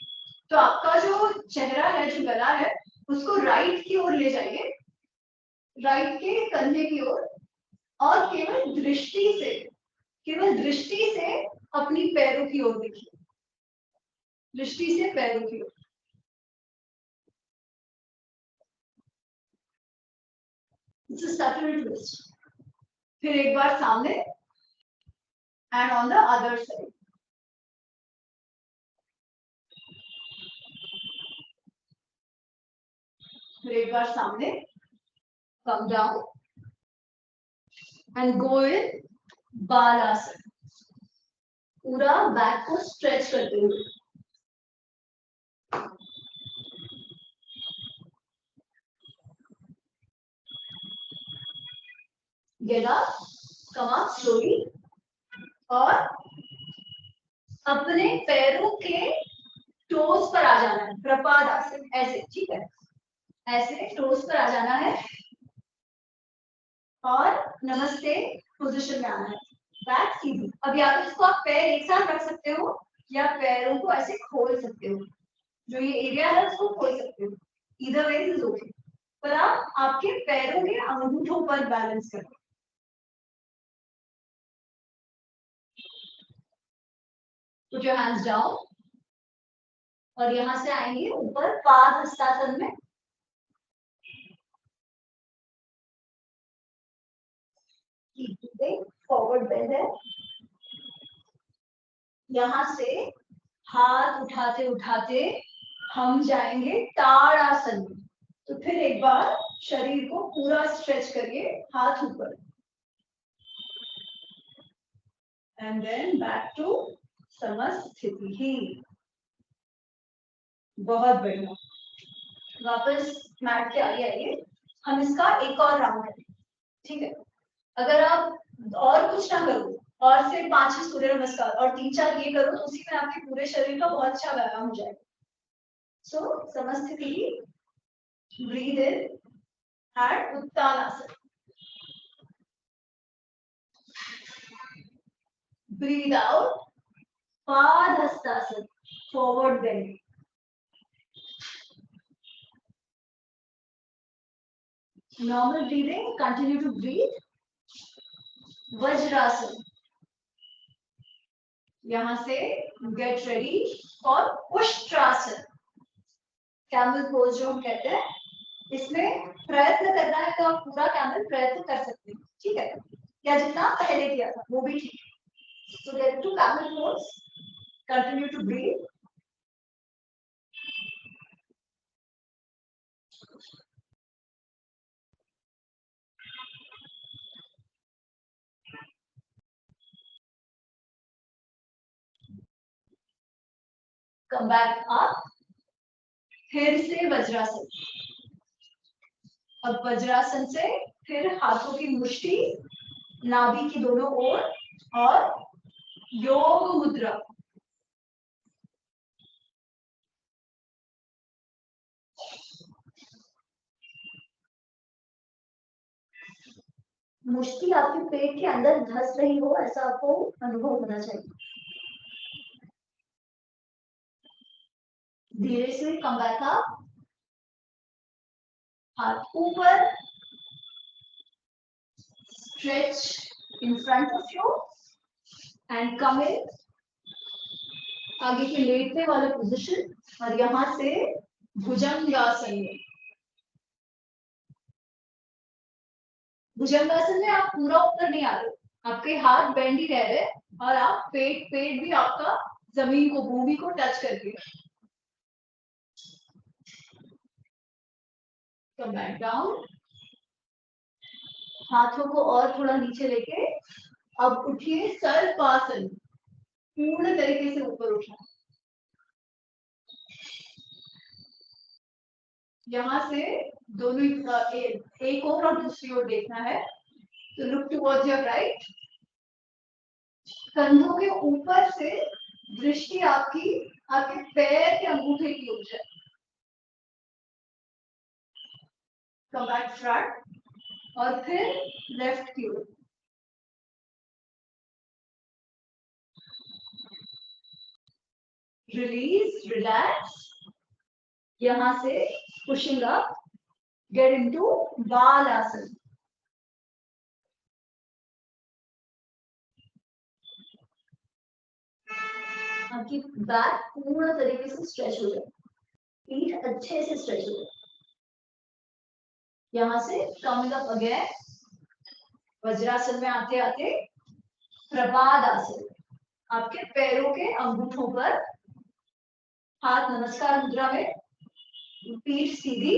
तो आपका जो चेहरा है, जो गला है, उसको राइट की ओर ले जाइए, राइट के कंधे की ओर. और केवल दृष्टि से अपनी पैरों की ओर देखिए. दृष्टि से पैरों की ओर। ट्विस्ट। फिर एक बार सामने and on the other side. फिर एक बार सामने, कम डाउन एंड गो इन बालासन। पूरा बैक को स्ट्रेच करते हुए। Get up, come up slowly और अपने पैरों के टोस पर आ जाना है, प्रपादासन, ऐसे, ठीक है, ऐसे टोस पर आ जाना है और नमस्ते पोजीशन में आना है, बैक सीधी। अब या तो इसको आप पैर एक साथ रख सकते हो या पैरों को ऐसे खोल सकते हो, जो ये एरिया है उसको खोल सकते हो, ईदर वे इज ओके, पर आप आपके पैरों के अंगूठों पर बैलेंस करो। Put your hands down और यहां से आएंगे ऊपर पाद हस्तासन में। फॉरवर्ड बेंड है। यहां से हाथ उठाते उठाते हम जाएंगे ताड़ासन में। तो फिर एक बार शरीर को पूरा स्ट्रेच करिए, हाथ ऊपर एंड देन बैक टू समस्थिति ही। बहुत बढ़िया। वापस मैट के आगे आइए, हम इसका एक और राउंड करें, ठीक है। अगर आप और कुछ ना करो और सिर्फ 5 सूर्य नमस्कार और 3-4 ये करो तो उसी में आपके पूरे शरीर का बहुत अच्छा व्यायाम हो जाएगा। So samasthiti, breathe in and uttanasana, breathe out padahastasana, forward bend. Normal breathing, continue to breathe. Vajrasana, यहां से get ready for ushtrasana, camel pose जो हम कहते हैं। इसमें प्रयत्न करना है तो आप पूरा कैमल प्रयत्न कर सकते हैं, ठीक है, या जितना पहले किया था वो भी ठीक है। So get to camel pose, continue to breathe. Come back up, फिर से वज्रासन। अब वज्रासन से फिर हाथों की मुष्टि नाभि की दोनों ओर और योग मुद्रा। मुष्टि आपके पेट के अंदर धंस रही हो, ऐसा आपको अनुभव होना चाहिए। धीरे से कम बैक अप, हाथ ऊपर, stretch in front of you and come in, आगे के लेटने वाले पोजीशन, और यहां से भुजंगासन में। भुजंगासन में आप पूरा ऊपर नहीं आ रहे, आपके हाथ बेंड ही रह रहे और आप पेट भी आपका जमीन को, भूमि को टच करके। कम बैक डाउन, हाथों को और थोड़ा नीचे लेके अब उठिए सर्पासन, पूर्ण तरीके से ऊपर उठना। यहां से दोनों एक और दूसरी ओर देखना है, तो लुक टुवर्ड्स योर राइट। कंधों के ऊपर से दृष्टि आपकी आपके पैर के अंगूठे की ओर जाए। कम बैक फ्रंट और फिर लेफ्ट की ओर। रिलीज, रिलैक्स, यहां से पुशिंग अप, गेट इनटू बालासन। आपकी बैक पूर्ण तरीके से स्ट्रेच हो जाए, पीठ अच्छे से स्ट्रेच हो जाए। यहां से कमिंग अप अगेन, वज्रासन में आते आते प्रपाद आसन, आपके पैरों के अंगूठों पर हाथ नमस्कार मुद्रा में, पीठ सीधी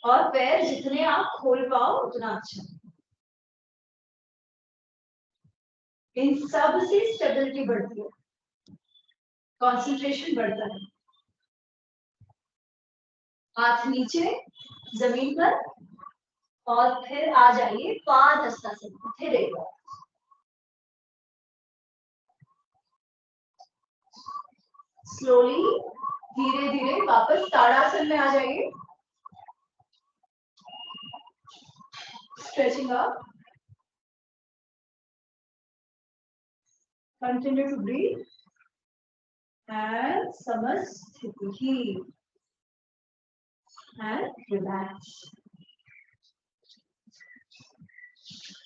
और पैर जितने आप खोल पाओ उतना अच्छा। इन सब से स्टेबिलिटी बढ़ती है, कंसंट्रेशन बढ़ता है। हाथ नीचे जमीन पर और फिर आ जाइए पाद हस्तासन, फिर एक बार स्लोली धीरे धीरे वापस ताड़ासन में आ जाइए, stretching up, continue to breathe and samasthiti and relax.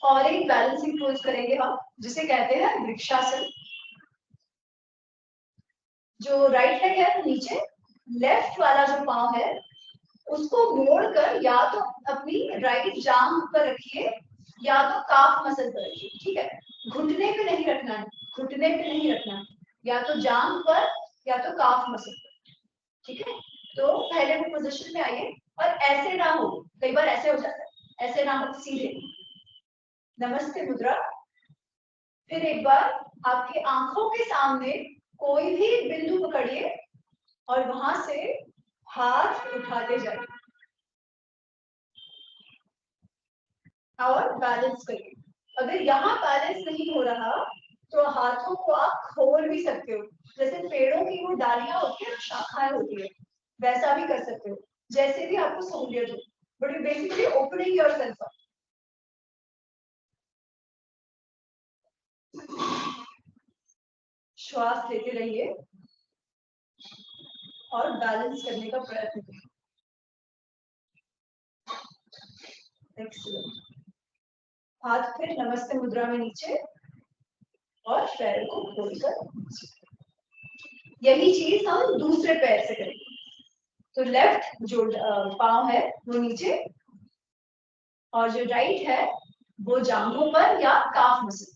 और एक बैलेंसिंग पोज करेंगे हम, जिसे कहते हैं वृक्षासन। जो राइट लेग है वो नीचे, लेफ्ट वाला जो पांव है उसको मोड़कर या तो अपनी राइट जांघ पर रखिए या तो काफ मसल पर रखिए, ठीक है। घुटने पे नहीं रखना है, घुटने पे नहीं रखना है, या तो जांघ पर या तो काफ मसल पर, ठीक है। तो पहले वो पोजीशन में आइए और ऐसे ना हो, कई बार ऐसे हो जाता है, ऐसे ना हो, सीधे नमस्ते मुद्रा। फिर एक बार आपके आंखों के सामने कोई भी बिंदु पकड़िए और वहां से हाथ उठाते जाइए और बैलेंस करिए। अगर यहाँ बैलेंस नहीं हो रहा तो हाथों को आप खोल भी सकते हो, जैसे पेड़ों की वो डालियां होती है, शाखाएं होती है, वैसा भी कर सकते हो, जैसे भी आपको सहूलियत हो, but basically opening yourself up. श्वास लेते रहिए और बैलेंस करने का प्रयत्न करिए। एक्सीलेंट। हाथ फिर नमस्ते मुद्रा में नीचे और पैर को खोलकर, यही चीज हम दूसरे पैर से करेंगे। तो लेफ्ट जो पांव है वो नीचे और जो राइट है वो जांघों पर या काफ मसल पर।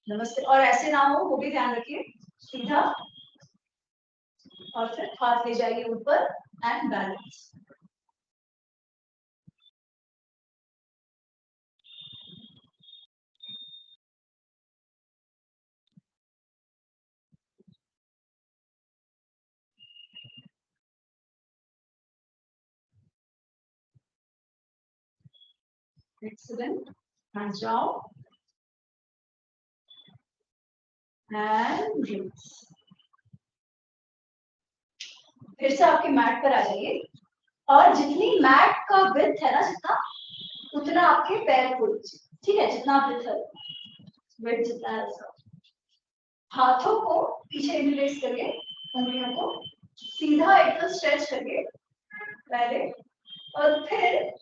नमस्ते, और ऐसे ना हो वो भी ध्यान रखिए, सीधा और फिर हाथ ले जाइए ऊपर and balance. Excellent, hands down and release। फिर से आपके मैट पर आ जाइए और जितनी मैट का विड्थ है ना, जितना उतना आपके पैर खोल लीजिए, ठीक है, जितना विड्थ है, विड्थ जितना है उसका। हाथों को पीछे रिलेस करिए, उंगलियों को सीधा एकदम स्ट्रेच करिए पहले और फिर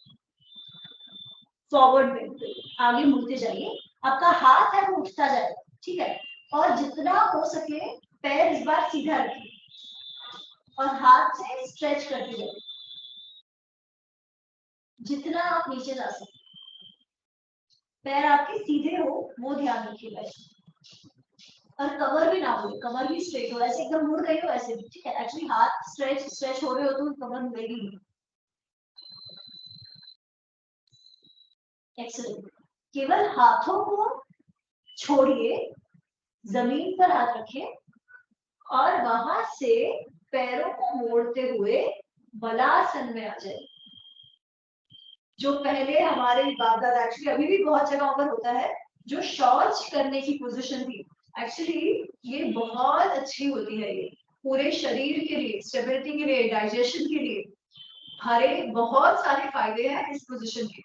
फॉरवर्ड बेंड, आगे मुड़ते जाइए। आपका हाथ है वो उठता जाएगा, ठीक है, और जितना हो सके पैर इस बार सीधा रखिए और हाथ से स्ट्रेच करते जाइए जितना आप नीचे जा सकते। पैर आपके सीधे हो वो ध्यान रखिएगा, और कमर भी ना हो, कमर भी स्ट्रेट हो, ऐसे एकदम मुड़ गई हो ऐसे भी, ठीक है। एक्चुअली हाथ स्ट्रेच स्ट्रेच हो रहे हो तो कमर मुड़ेगी नहीं। एक्सीलेंट। केवल हाथों को छोड़िए, जमीन पर हाथ रखिए और वहां से पैरों को मोड़ते हुए बलासन में आ जाए। जो पहले हमारे बाप दादा, एक्चुअली अभी भी बहुत जगहों पर होता है, जो शौच करने की पोजीशन थी, एक्चुअली ये बहुत अच्छी होती है। ये पूरे शरीर के लिए, स्टेबिलिटी के लिए, डाइजेशन के लिए, हरे बहुत सारे फायदे हैं इस पोजीशन के,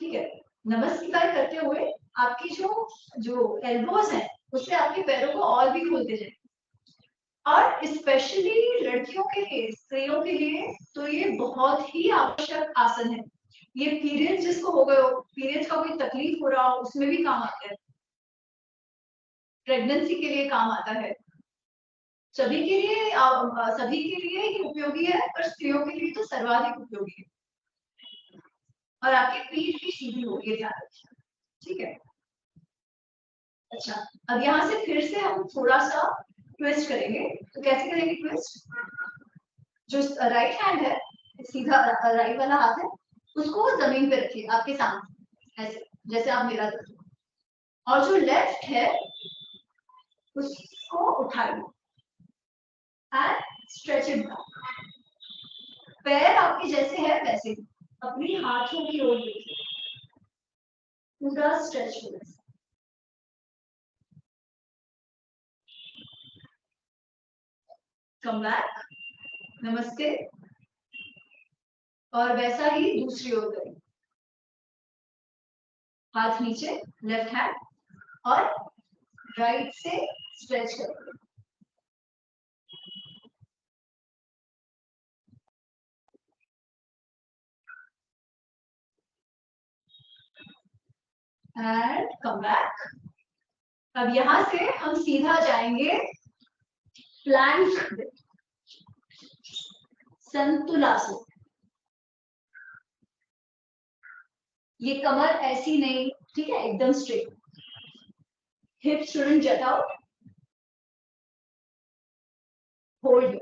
ठीक है। नमस्कार करते हुए आपकी जो जो एल्बोज है उससे आपके पैरों को और भी खोलते जाए। और स्पेशली लड़कियों के लिए, स्त्रियों के लिए तो ये बहुत ही आवश्यक आसन है। ये पीरियड जिसको हो गए हो, पीरियड्स का कोई तकलीफ हो रहा हो, उसमें भी काम आता है। प्रेगनेंसी के लिए काम आता है, सभी के लिए ही उपयोगी है, पर स्त्रियों के लिए तो सर्वाधिक उपयोगी है। और आपकी पीठ भी सीधी होगी, ध्यान रखिए, ठीक है। अच्छा, अब यहाँ से फिर से हम थोड़ा सा ट्विस्ट करेंगे। तो कैसे करेंगे ट्विस्ट? जो राइट हैंड है, सीधा राइट वाला हाथ है, उसको जमीन पे रखिए आपके सामने, ऐसे जैसे आप मेरा करते हो। और जो लेफ्ट है उसको उठाइए एंड स्ट्रेच इट डाउन। पैर आपके जैसे है वैसे अपनी हाथों की ओर देखिए, पूरा स्ट्रेच हो। कम बैक, नमस्ते। और वैसा ही दूसरी ओर करें, हाथ नीचे, लेफ्ट हैंड, और राइट से स्ट्रेच करें। And come back. अब यहां से हम सीधा जाएंगे प्लैंक, संतुलासन। ये कमर ऐसी नहीं, ठीक है, एकदम straight, hips shouldn't jut out, hold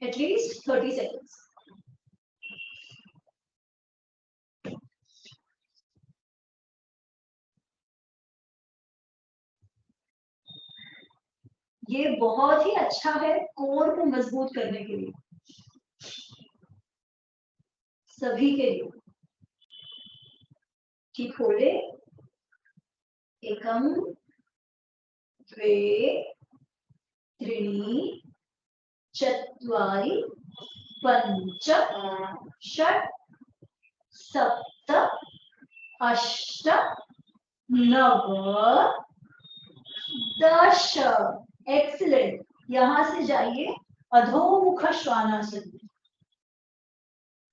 at least 30 seconds. ये बहुत ही अच्छा है कोर को मजबूत करने के लिए, सभी के लिए। ठीक, होल्डे, एकम, द्वे, त्रीणि, चत्वारि, पंच, षट्, सप्त, अष्ट, नव, 10। एक्सीलेंट। यहां से जाइए अधोमुख श्वानासन।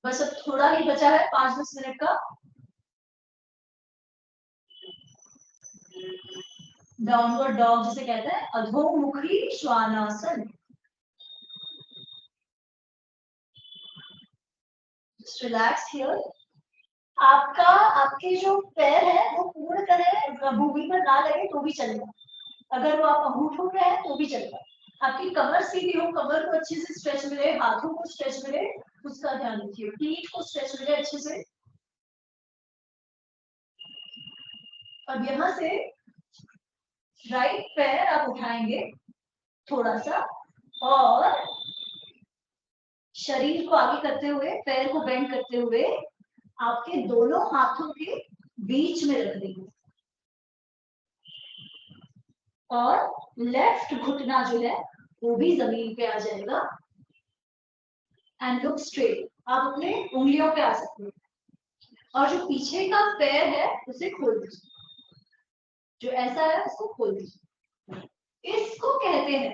बस अब थोड़ा ही बचा है, 5-10 मिनट का। डाउनवर्ड डॉग जिसे कहते हैं, adhomukhi svanasana. Just relax here. आपके जो पैर है वो पूर्ण तरह भूमि पर ना लगे तो भी चलेगा, अगर वो आप अंगूठों पे है तो भी चलेगा। आपकी कमर सीधी हो, कमर को अच्छे से स्ट्रेच मिले, हाथों को स्ट्रेच मिले, उसका ध्यान रखिए, पीठ को स्ट्रेच मिले अच्छे से। अब यहाँ से राइट पैर आप उठाएंगे थोड़ा सा, और शरीर को आगे करते हुए, पैर को बेंड करते हुए आपके दोनों हाथों के बीच में रख देंगे, और लेफ्ट घुटना जो है वो भी जमीन पे आ जाएगा। एंड लुक स्ट्रेट, आप अपने उंगलियों पे आ सकते हैं, और जो पीछे का पैर है उसे खोल दीजिए, जो ऐसा है उसको खोल दीजिए। इसको कहते हैं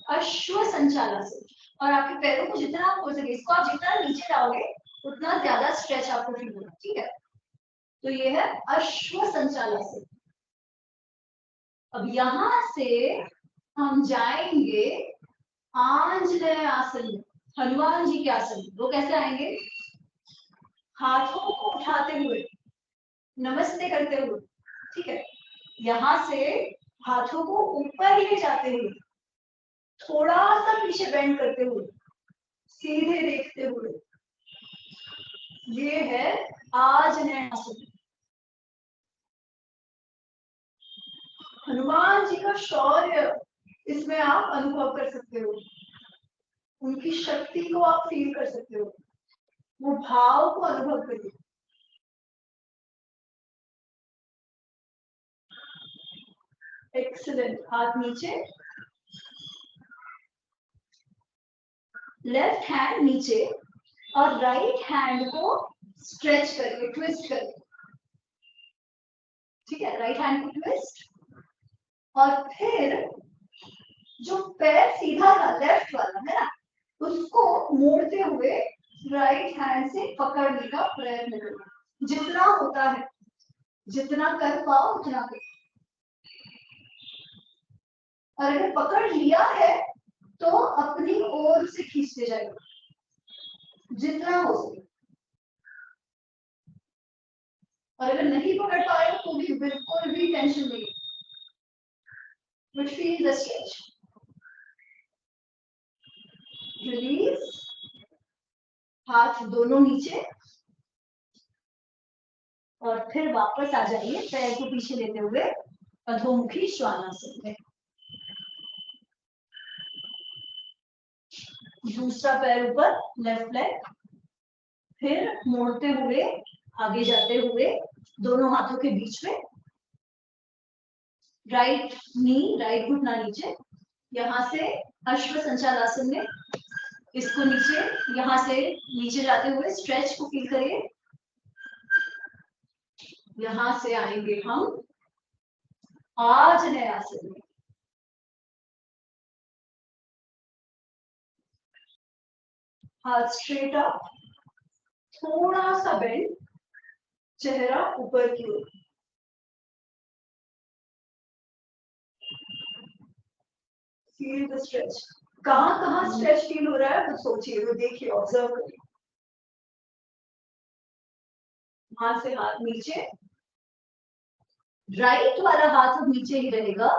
अश्व संचालन। और आपके पैरों को जितना आप खोल सके, इसको आप जितना नीचे लाओगे उतना ज्यादा स्ट्रेच आपको फील होगा, ठीक है। तो ये है अश्व संचालन। अब यहां से हम जाएंगे आंजनेय आसन, हनुमान जी के आसन। वो कैसे आएंगे? हाथों को उठाते हुए, नमस्ते करते हुए, ठीक है। यहां से हाथों को ऊपर ले जाते हुए, थोड़ा सा पीछे बेंड करते हुए, सीधे देखते हुए, ये है आंजनेय आसन। हनुमान जी का शौर्य इसमें आप अनुभव कर सकते हो, उनकी शक्ति को आप फील कर सकते हो, वो भाव को अनुभव करिए। एक्सीलेंट। हाथ नीचे, लेफ्ट हैंड नीचे, और राइट हैंड को स्ट्रेच करके, ट्विस्ट करके, ठीक है। राइट हैंड को ट्विस्ट, और फिर जो पैर सीधा था लेफ्ट वाला है ना, उसको मोड़ते हुए राइट हैंड से पकड़ने का प्रयत्न करो, जितना होता है जितना कर पाओ उतना करो। और अगर पकड़ लिया है तो अपनी ओर से खींचते जाएगा जितना हो सके। और अगर नहीं पकड़ पा रहे हो तो भी बिल्कुल भी टेंशन नहीं, which feels the stretch, release, हाथ दोनों नीचे और फिर वापस आ जाइए पैर को पीछे लेते हुए अधोमुखी श्वानासन में। दूसरा पैर ऊपर, लेफ्ट लेग, फिर मोड़ते हुए आगे जाते हुए दोनों हाथों के बीच में, राइट नी, राइट घुटना नीचे, यहां से अश्व संचालासन में इसको नीचे, यहां से नीचे जाते हुए स्ट्रेच को फील करिए। यहां से आएंगे हम आजनेय आसन में। हाथ स्ट्रेट अप, थोड़ा सा बेंड, चेहरा ऊपर की ओर। फील द स्ट्रेच, कहां कहां स्ट्रेच फील हो रहा है तो सोचिए, वो देखिए, ऑब्जर्व करिए। हाथ से हाथ नीचे, राइट वाला हाथ अब नीचे ही रहेगा,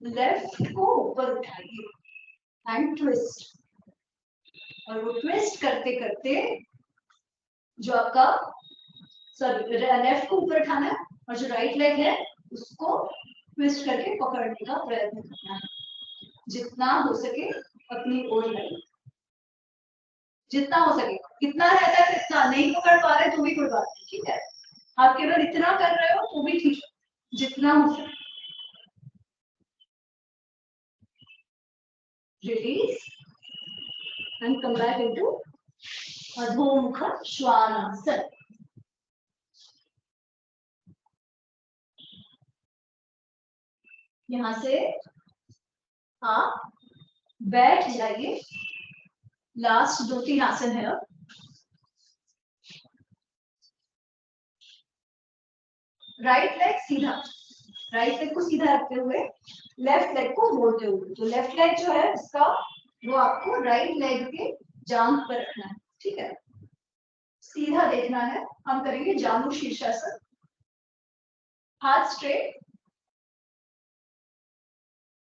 लेफ्ट को ऊपर उठाइए एंड ट्विस्ट। और वो ट्विस्ट करते करते जो आपका, सॉरी, लेफ्ट को ऊपर उठाना है और जो राइट लेग है उसको ट्विस्ट करके पकड़ने का प्रयत्न करना है, जितना हो सके अपनी ओर लाइए, जितना हो सके। कितना रहता है इतना, नहीं पकड़ पा रहे तो भी कोई बात नहीं, ठीक है। आप केवल इतना कर रहे हो तो भी ठीक है, जितना हो सके। Release and come back into adho mukha svanasana. यहां से आप बैठ जाइए। लास्ट 2-3 आसन है अब। राइट लेग सीधा, राइट लेग को सीधा रखते हुए लेफ्ट लेग को मोड़ते हुए, जो लेफ्ट लेग जो है उसका, वो आपको राइट लेग के जांघ पर रखना है, ठीक है। सीधा देखना है। हम करेंगे जानु शीर्षासन। हाथ स्ट्रेट,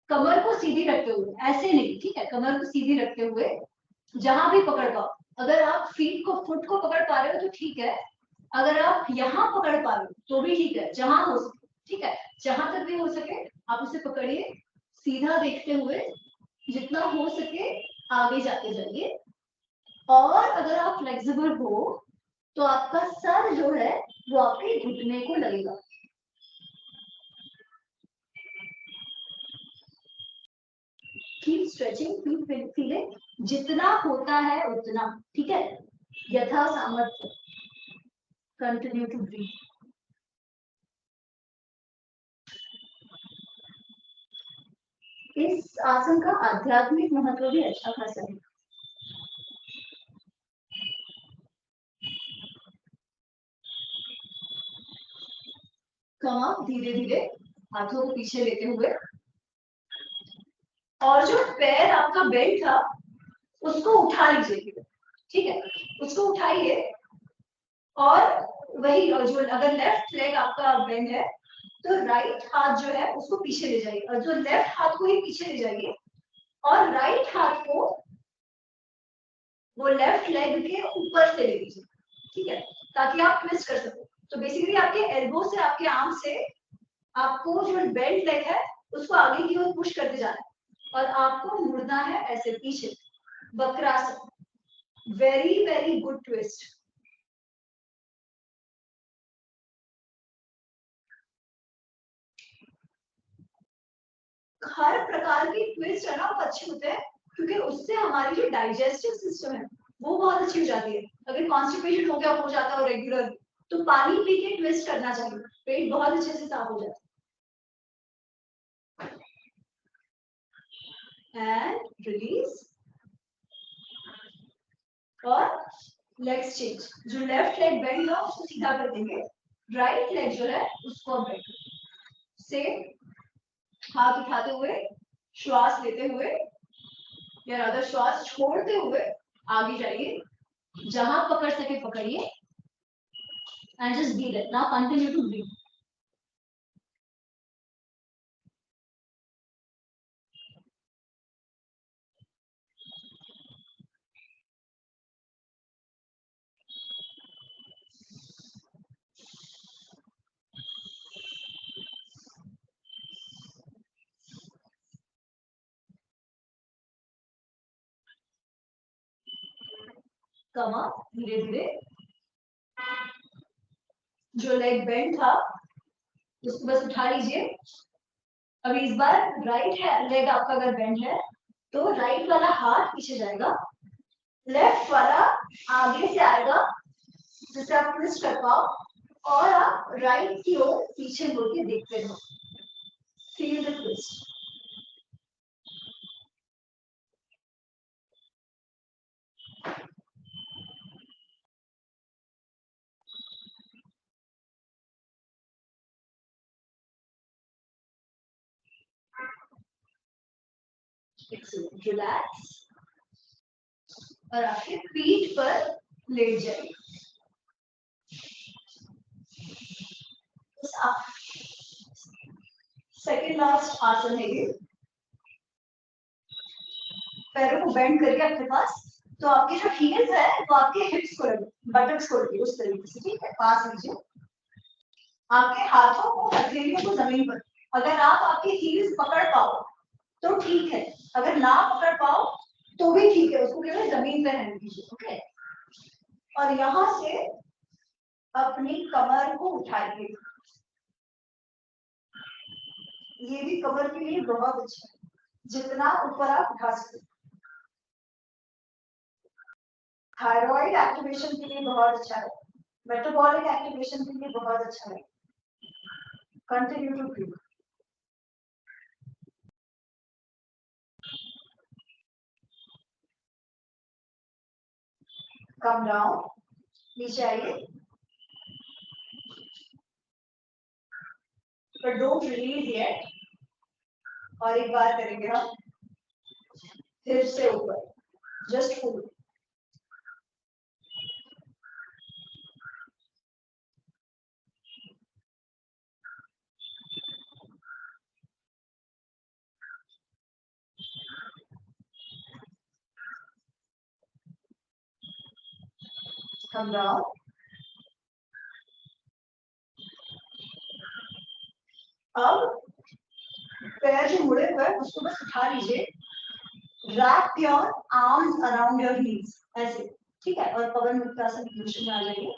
कमर को सीधी रखते हुए, ऐसे नहीं, ठीक है, कमर को सीधी रखते हुए जहां भी पकड़ पाओ। अगर आप फुट को पकड़ पा रहे हो तो ठीक है, अगर आप यहाँ पकड़ पा रहे हो तो भी ठीक है, जहां हो सके, ठीक है, जहां तक भी हो सके आप उसे पकड़िए। सीधा देखते हुए जितना हो सके आगे जाते जाइए। और अगर आप फ्लेक्सिबल हो तो आपका सर जो है वो आपके घुटने को लगेगा। कीप स्ट्रेचिंग, कीप फीलिंग, जितना होता है उतना, ठीक है, यथा सामर्थ्य। Continue to breathe. इस आसन का आध्यात्मिक महत्व भी अच्छा खासा है। कम, धीरे धीरे हाथों को पीछे लेते हुए, और जो पैर आपका बेल्ट था उसको उठा लीजिए, ठीक है, उसको उठाइए। और वही जो, अगर लेफ्ट लेग आपका बेंड है तो राइट हाथ जो है उसको पीछे ले जाइए, और जो लेफ्ट हाथ को ही पीछे ले जाइए और राइट हाथ को वो लेफ्ट लेग के ऊपर से ले लीजिए, ठीक है, ताकि आप ट्विस्ट कर सको। तो बेसिकली आपके एल्बो से, आपके आर्म से आपको जो बेल्ट लेग है उसको आगे की ओर पुश करते जाना है और आपको मुड़ना है ऐसे पीछे, vakrasana. Very very good twist. हर प्रकार की ट्विस्ट है ना वो अच्छे होते हैं, क्योंकि उससे हमारी जो डाइजेस्टिव सिस्टम है वो बहुत अच्छी हो जाती है। अगर कॉन्स्टिपेशन हो गया, हो जाता है रेगुलर, तो पानी पी के ट्विस्ट करना चाहिए, पेट बहुत अच्छे से साफ हो जाता है। And release. और लेग्स चेंज, जो लेफ्ट लेग बेंड था उसको सीधा कर देंगे, राइट लेग जो है उसको बेंड से हाथ उठाते हुए, श्वास लेते हुए या रादर श्वास छोड़ते हुए आगे जाइए, जहां पकड़ सके पकड़िए and just breathe it. Now continue to breathe. कमा धीरे धीरे, जो लेग बेंड था उसको बस उठा लीजिए। अभी इस बार राइट है लेग आपका अगर बेंड है तो राइट वाला हाथ पीछे जाएगा, लेफ्ट वाला आगे से आएगा जिससे आप ट्विस्ट कर पाओ, और आप राइट की ओर पीछे मुड़ के देखते रहो। Feel the twist. रिलैक्स और आपके पीठ पर लेट जाइए। सेकेंड लास्ट आसन है ये। पैरों को बेंड करके अपने पास, तो आपके जो हील्स है वो आपके हिप्स को लगे, बटक्स को लगे उस तरीके से, ठीक है। पास लीजिए आपके हाथों को, हथेलियों को जमीन पर। अगर आप आपकी हील्स पकड़ पाओ तो ठीक है, अगर ना पकड़ पाओ तो भी ठीक है, उसको केवल जमीन पर रहने दीजिए, ओके। और यहां से अपनी कमर को उठाइए, ये भी कमर के लिए बहुत अच्छा है, जितना ऊपर आप उठा सकते। थायराइड एक्टिवेशन के लिए बहुत अच्छा है, मेटाबॉलिक एक्टिवेशन के लिए बहुत अच्छा है। Continue to breathe. Come down, नीचे आइए, but don't release yet। और एक बार करेंगे हम, फिर से ऊपर, जस्ट होल्ड। Come down. अब पैर जो मुड़े हुए उसको बस उठा लीजिए, wrap your arms around your heels ऐसे, ठीक है। और पवन मुक्तासन पोजीशन में आ जाइए,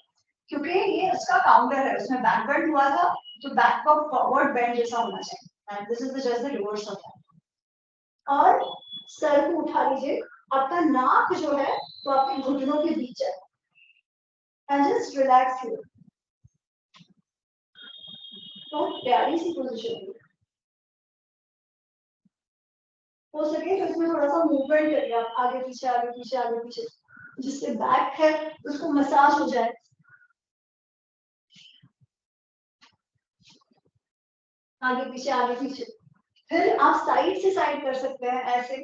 क्योंकि ये उसका काउंटर है, उसमें बैक बेंड हुआ था तो बैक का फॉरवर्ड बेंड जैसा होना चाहिए, and this is the just the reverse of that. और सर को उठा लीजिए, आपका नाक जो है वो आपके घुटनों के बीच है, एंड जस्ट रिलैक्स हियर। तो प्यारी सी पोजीशन है, हो सके तो इसमें थोड़ा सा मूवमेंट करिए आप, आगे पीछे आगे पीछे आगे पीछे, जिससे बैक है उसको मसाज हो जाए। आगे पीछे आगे पीछे, फिर आप साइड से साइड कर सकते हैं ऐसे।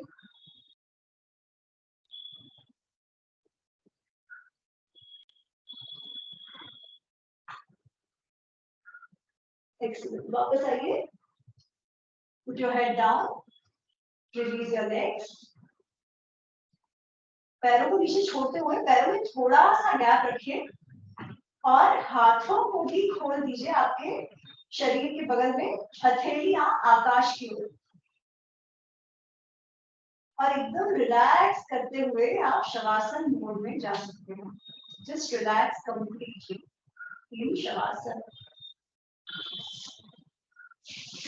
एक्सीलेंट, वापस आइए, put your head down, release your legs. पैरों को नीचे छोड़ते हुए पैरों में थोड़ा सा गैप रखिए, और हाथों को भी खोल दीजिए आपके शरीर के बगल में, हथेलियां आकाश की ओर। और एकदम रिलैक्स करते हुए आप शवासन मोड में जा सकते हैं। Just relax completely in shavasana.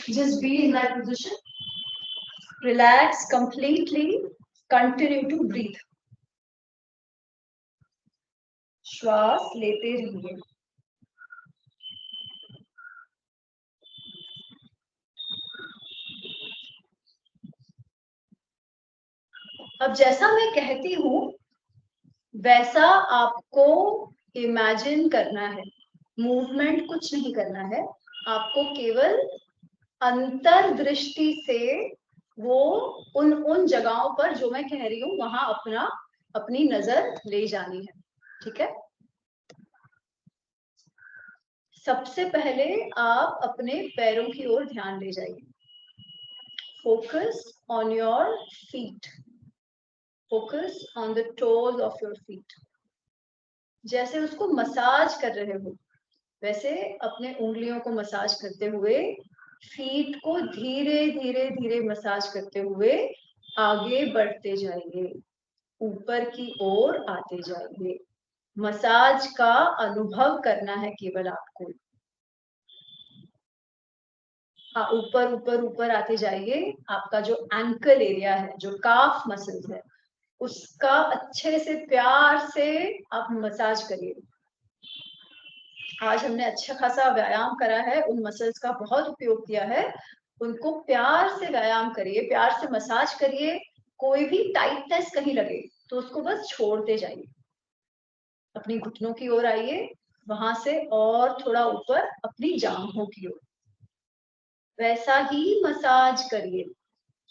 Just be in that position. Relax completely. Continue to breathe. श्वास लेते रहिए। अब जैसा मैं कहती हूँ वैसा आपको इमेजिन करना है। मूवमेंट कुछ नहीं करना है, आपको केवल अंतर्दृष्टि से वो उन जगहों पर जो मैं कह रही हूँ वहां अपनी नजर ले जानी है। ठीक है, सबसे पहले आप अपने पैरों की ओर ध्यान ले जाइए। Focus on your feet, focus on the toes of your feet. जैसे उसको मसाज कर रहे हो वैसे अपने उंगलियों को मसाज करते हुए फीट को धीरे धीरे धीरे मसाज करते हुए आगे बढ़ते जाइए, ऊपर की ओर आते जाइए। मसाज का अनुभव करना है केवल आपको। ऊपर ऊपर ऊपर आते जाइए। आपका जो एंकल एरिया है, जो काफ मसल्स है, उसका अच्छे से प्यार से आप मसाज करिए। आज हमने अच्छा खासा व्यायाम करा है, उन मसल्स का बहुत उपयोग किया है, उनको प्यार से व्यायाम करिए, प्यार से मसाज करिए। कोई भी टाइटनेस कहीं लगे तो उसको बस छोड़ते जाइए। अपनी घुटनों की ओर आइए, वहां से और थोड़ा ऊपर अपनी जांघों की ओर वैसा ही मसाज करिए।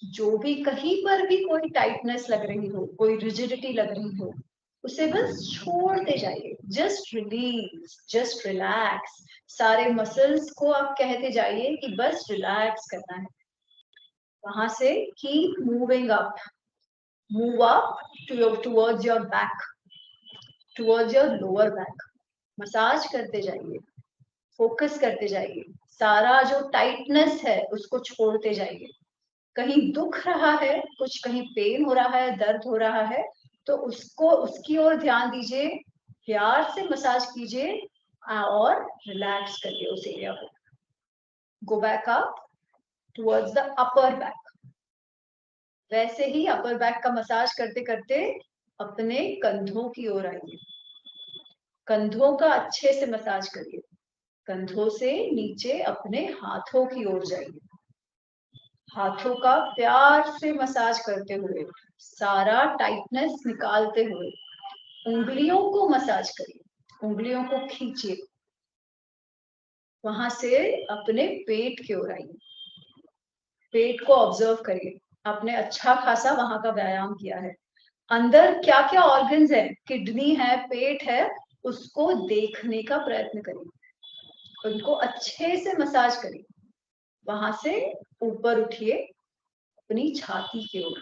जो भी कहीं पर भी कोई टाइटनेस लग रही हो, कोई रिजिडिटी लग रही हो, उसे बस छोड़ते जाइए। Just release, just relax. सारे मसल्स को आप कहते जाइए कि बस रिलैक्स करना है। वहां से keep moving up, move up towards your back, towards your lower back. Massage करते जाइए, फोकस करते जाइए। सारा जो टाइटनेस है उसको छोड़ते जाइए। कहीं दुख रहा है, कुछ कहीं पेन हो रहा है, दर्द हो रहा है, तो उसको उसकी ओर ध्यान दीजिए, प्यार से मसाज कीजिए और रिलैक्स करिए उस एरिया को। Go back up towards the upper back. वैसे ही अपर बैक का मसाज करते करते अपने कंधों की ओर आइए। कंधों का अच्छे से मसाज करिए। कंधों से नीचे अपने हाथों की ओर जाइए। हाथों का प्यार से मसाज करते हुए, सारा टाइटनेस निकालते हुए उंगलियों को मसाज करिए, उंगलियों को खींचिए। वहां से अपने पेट की ओर आइए। पेट को ऑब्जर्व करिए। आपने अच्छा खासा वहां का व्यायाम किया है। अंदर क्या क्या ऑर्गन्स है, किडनी है, पेट है, उसको देखने का प्रयत्न करिए। उनको अच्छे से मसाज करिए। वहां से ऊपर उठिए अपनी छाती की ओर,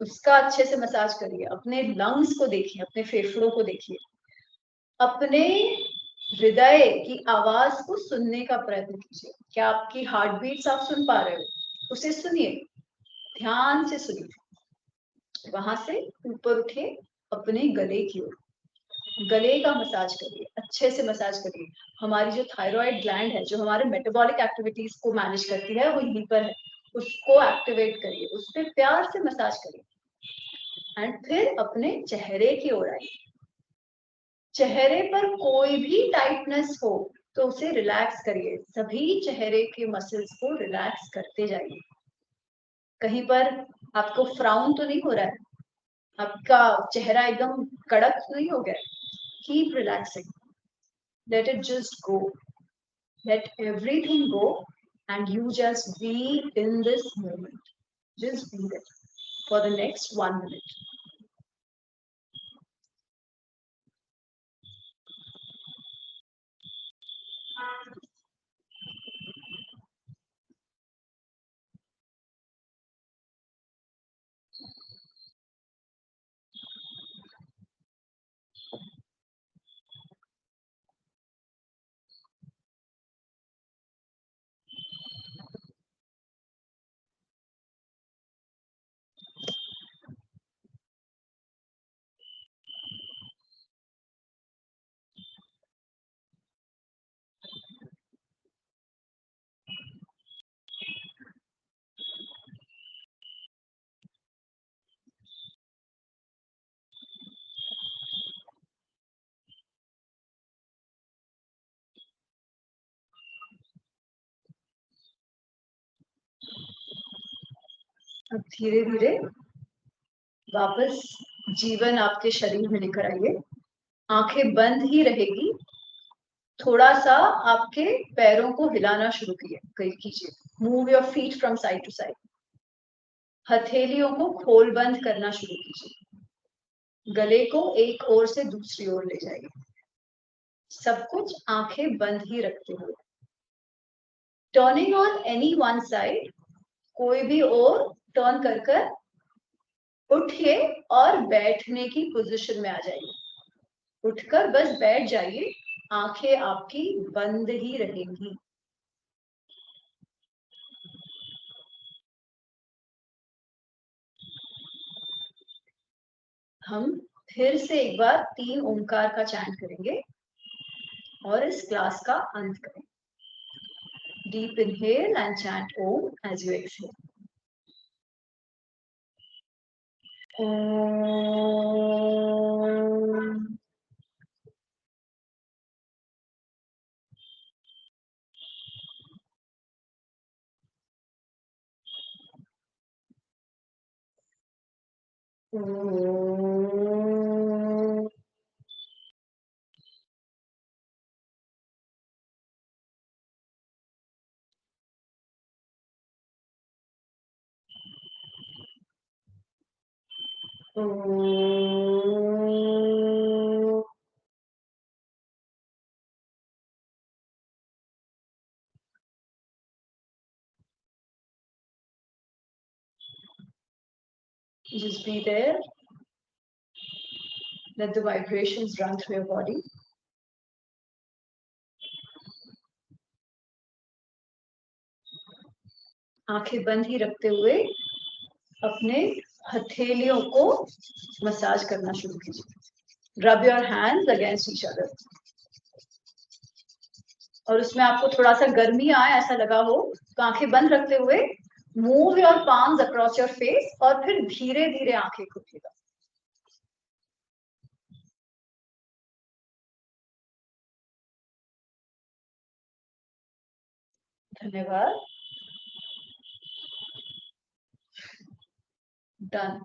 उसका अच्छे से मसाज करिए। अपने लंग्स को देखिए, अपने फेफड़ों को देखिए। अपने हृदय की आवाज को सुनने का प्रयत्न कीजिए। क्या आपकी हार्ट बीट्स आप सुन पा रहे हो? उसे सुनिए, ध्यान से सुनिए। वहां से ऊपर उठिए अपने गले की ओर, गले का मसाज करिए, अच्छे से मसाज करिए। हमारी जो थायराइड ग्लैंड है, जो हमारे मेटाबॉलिक एक्टिविटीज को मैनेज करती है, वो यहीं पर है। उसको एक्टिवेट करिए, उस पर प्यार से मसाज करिए। एंड फिर अपने चेहरे की ओर आइए। चेहरे पर कोई भी टाइटनेस हो तो उसे रिलैक्स करिए। सभी चेहरे के मसल्स को रिलैक्स करते जाइए। कहीं पर आपको फ्राउन तो नहीं हो रहा है? आपका चेहरा एकदम कड़क तो नहीं हो गया? Keep relaxing, let it just go, let everything go, and you just be in this moment. Just be there for the next 1 minute. अब धीरे धीरे वापस जीवन आपके शरीर में लेकर आइए। आंखें बंद ही रहेगी, थोड़ा सा आपके पैरों को हिलाना शुरू कीजिए। Move your feet from side to side. हथेलियों को खोल बंद करना शुरू कीजिए। गले को एक ओर से दूसरी ओर ले जाइए। सब कुछ आंखें बंद ही रखते हुए। Turning on any one side, कोई भी ओर टर्न कर उठिए और बैठने की पोजीशन में आ जाइए। उठकर बस बैठ जाइए, आंखें आपकी बंद ही रहेंगी। हम फिर से एक बार 3 ओंकार का चैंट करेंगे और इस क्लास का अंत करें। Deep inhale and chant Om as you exhale. Om. Just be there. Let the vibrations run through your body. आंखें बंद ही रखते हुए अपने हथेलियों को मसाज करना शुरू कीजिए। Rub your hands against each other. और उसमें आपको थोड़ा सा गर्मी आए ऐसा लगा हो तो आंखें बंद रखते हुए move your palms across your face और फिर धीरे धीरे आंखें खोलिएगा। धन्यवाद। डन।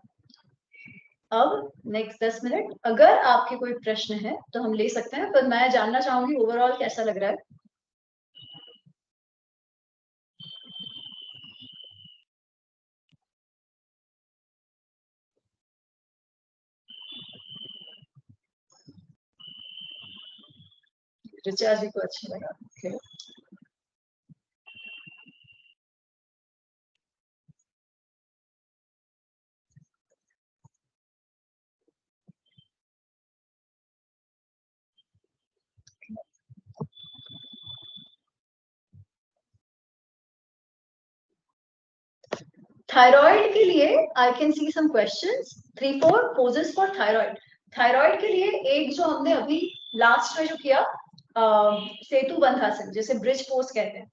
अब नेक्स्ट 10 मिनट अगर आपके कोई प्रश्न है तो हम ले सकते हैं, पर मैं जानना चाहूंगी ओवरऑल कैसा लग रहा है। ऋचा जी को अच्छा लगा। okay. थायराइड के लिए I can see some questions. 3-4 poses for thyroid. Thyroid के लिए एक जो हमने अभी लास्ट में जो किया सेतु बंधासन, जिसे ब्रिज पोज कहते हैं।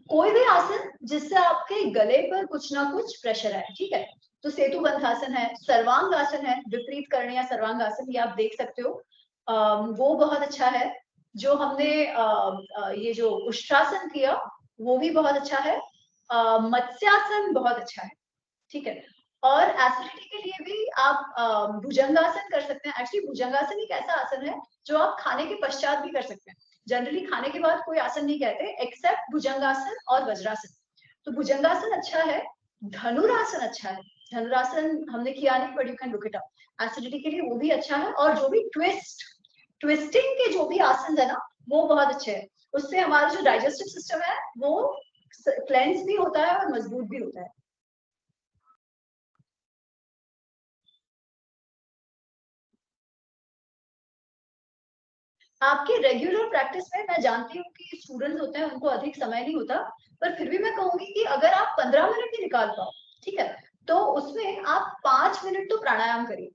कोई भी आसन जिससे आपके गले पर कुछ ना कुछ प्रेशर है, ठीक है। तो सेतु बंधासन है, सर्वांग आसन है, विपरीत करणी या सर्वांग आसन, ये आप देख सकते हो। वो बहुत अच्छा है। जो हमने ये जो उष्ट्रासन किया वो भी बहुत अच्छा है। मत्स्यासन बहुत अच्छा है, ठीक है। और एसिडिटी के लिए भी आप भुजंगासन कर सकते हैं। एक्चुअली भुजंगासन एक ऐसा आसन है जो आप खाने के पश्चात भी कर सकते हैं। जनरली खाने के बाद कोई आसन नहीं कहते एक्सेप्ट भुजंगासन और वज्रासन। तो भुजंगासन अच्छा है। धनुरासन अच्छा है। धनुरासन हमने किया नहीं, but you can look it up. Acidity के लिए वो भी अच्छा है। और जो भी ट्विस्टिंग के जो भी आसन है ना, वो बहुत अच्छे हैं। उससे हमारा जो डाइजेस्टिव सिस्टम है वो क्लेंस भी होता है और मजबूत भी होता है। आपके रेगुलर प्रैक्टिस में मैं जानती हूँ कि स्टूडेंट्स होते हैं उनको अधिक समय नहीं होता, पर फिर भी मैं कहूंगी कि अगर आप 15 मिनट भी निकाल पाओ, ठीक है, तो उसमें आप 5 मिनट तो प्राणायाम करिए।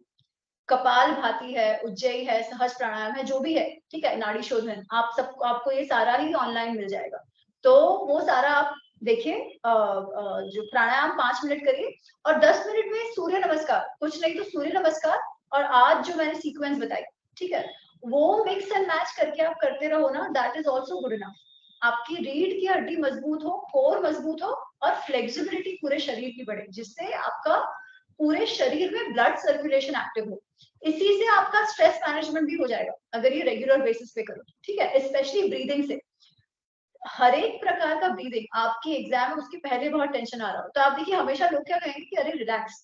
कपाल भाती है, उज्जयी है, सहज प्राणायाम है, जो भी है, ठीक है, नाड़ी शोधन, आपको ये सारा ही ऑनलाइन मिल जाएगा। तो वो सारा आप देखिए। जो प्राणायाम 5 मिनट करिए और 10 मिनट में सूर्य नमस्कार, कुछ नहीं तो सूर्य नमस्कार और आज जो मैंने सीक्वेंस बताई, ठीक है, वो मिक्स एंड मैच करके आप करते रहो ना, that is also good enough. आपकी रीढ़ की हड्डी मजबूत हो, कोर मजबूत हो और फ्लेक्सिबिलिटी पूरे शरीर की बढ़े, जिससे आपका पूरे शरीर में ब्लड सर्कुलेशन एक्टिव हो। इसी से आपका स्ट्रेस मैनेजमेंट भी हो जाएगा अगर ये रेगुलर बेसिस पे करो, ठीक है। स्पेशली ब्रीदिंग से, हर एक प्रकार का ब्रीदिंग, आपकी एग्जाम है उसके पहले बहुत टेंशन आ रहा हो तो आप देखिए हमेशा लोग क्या कहेंगे कि अरे रिलैक्स,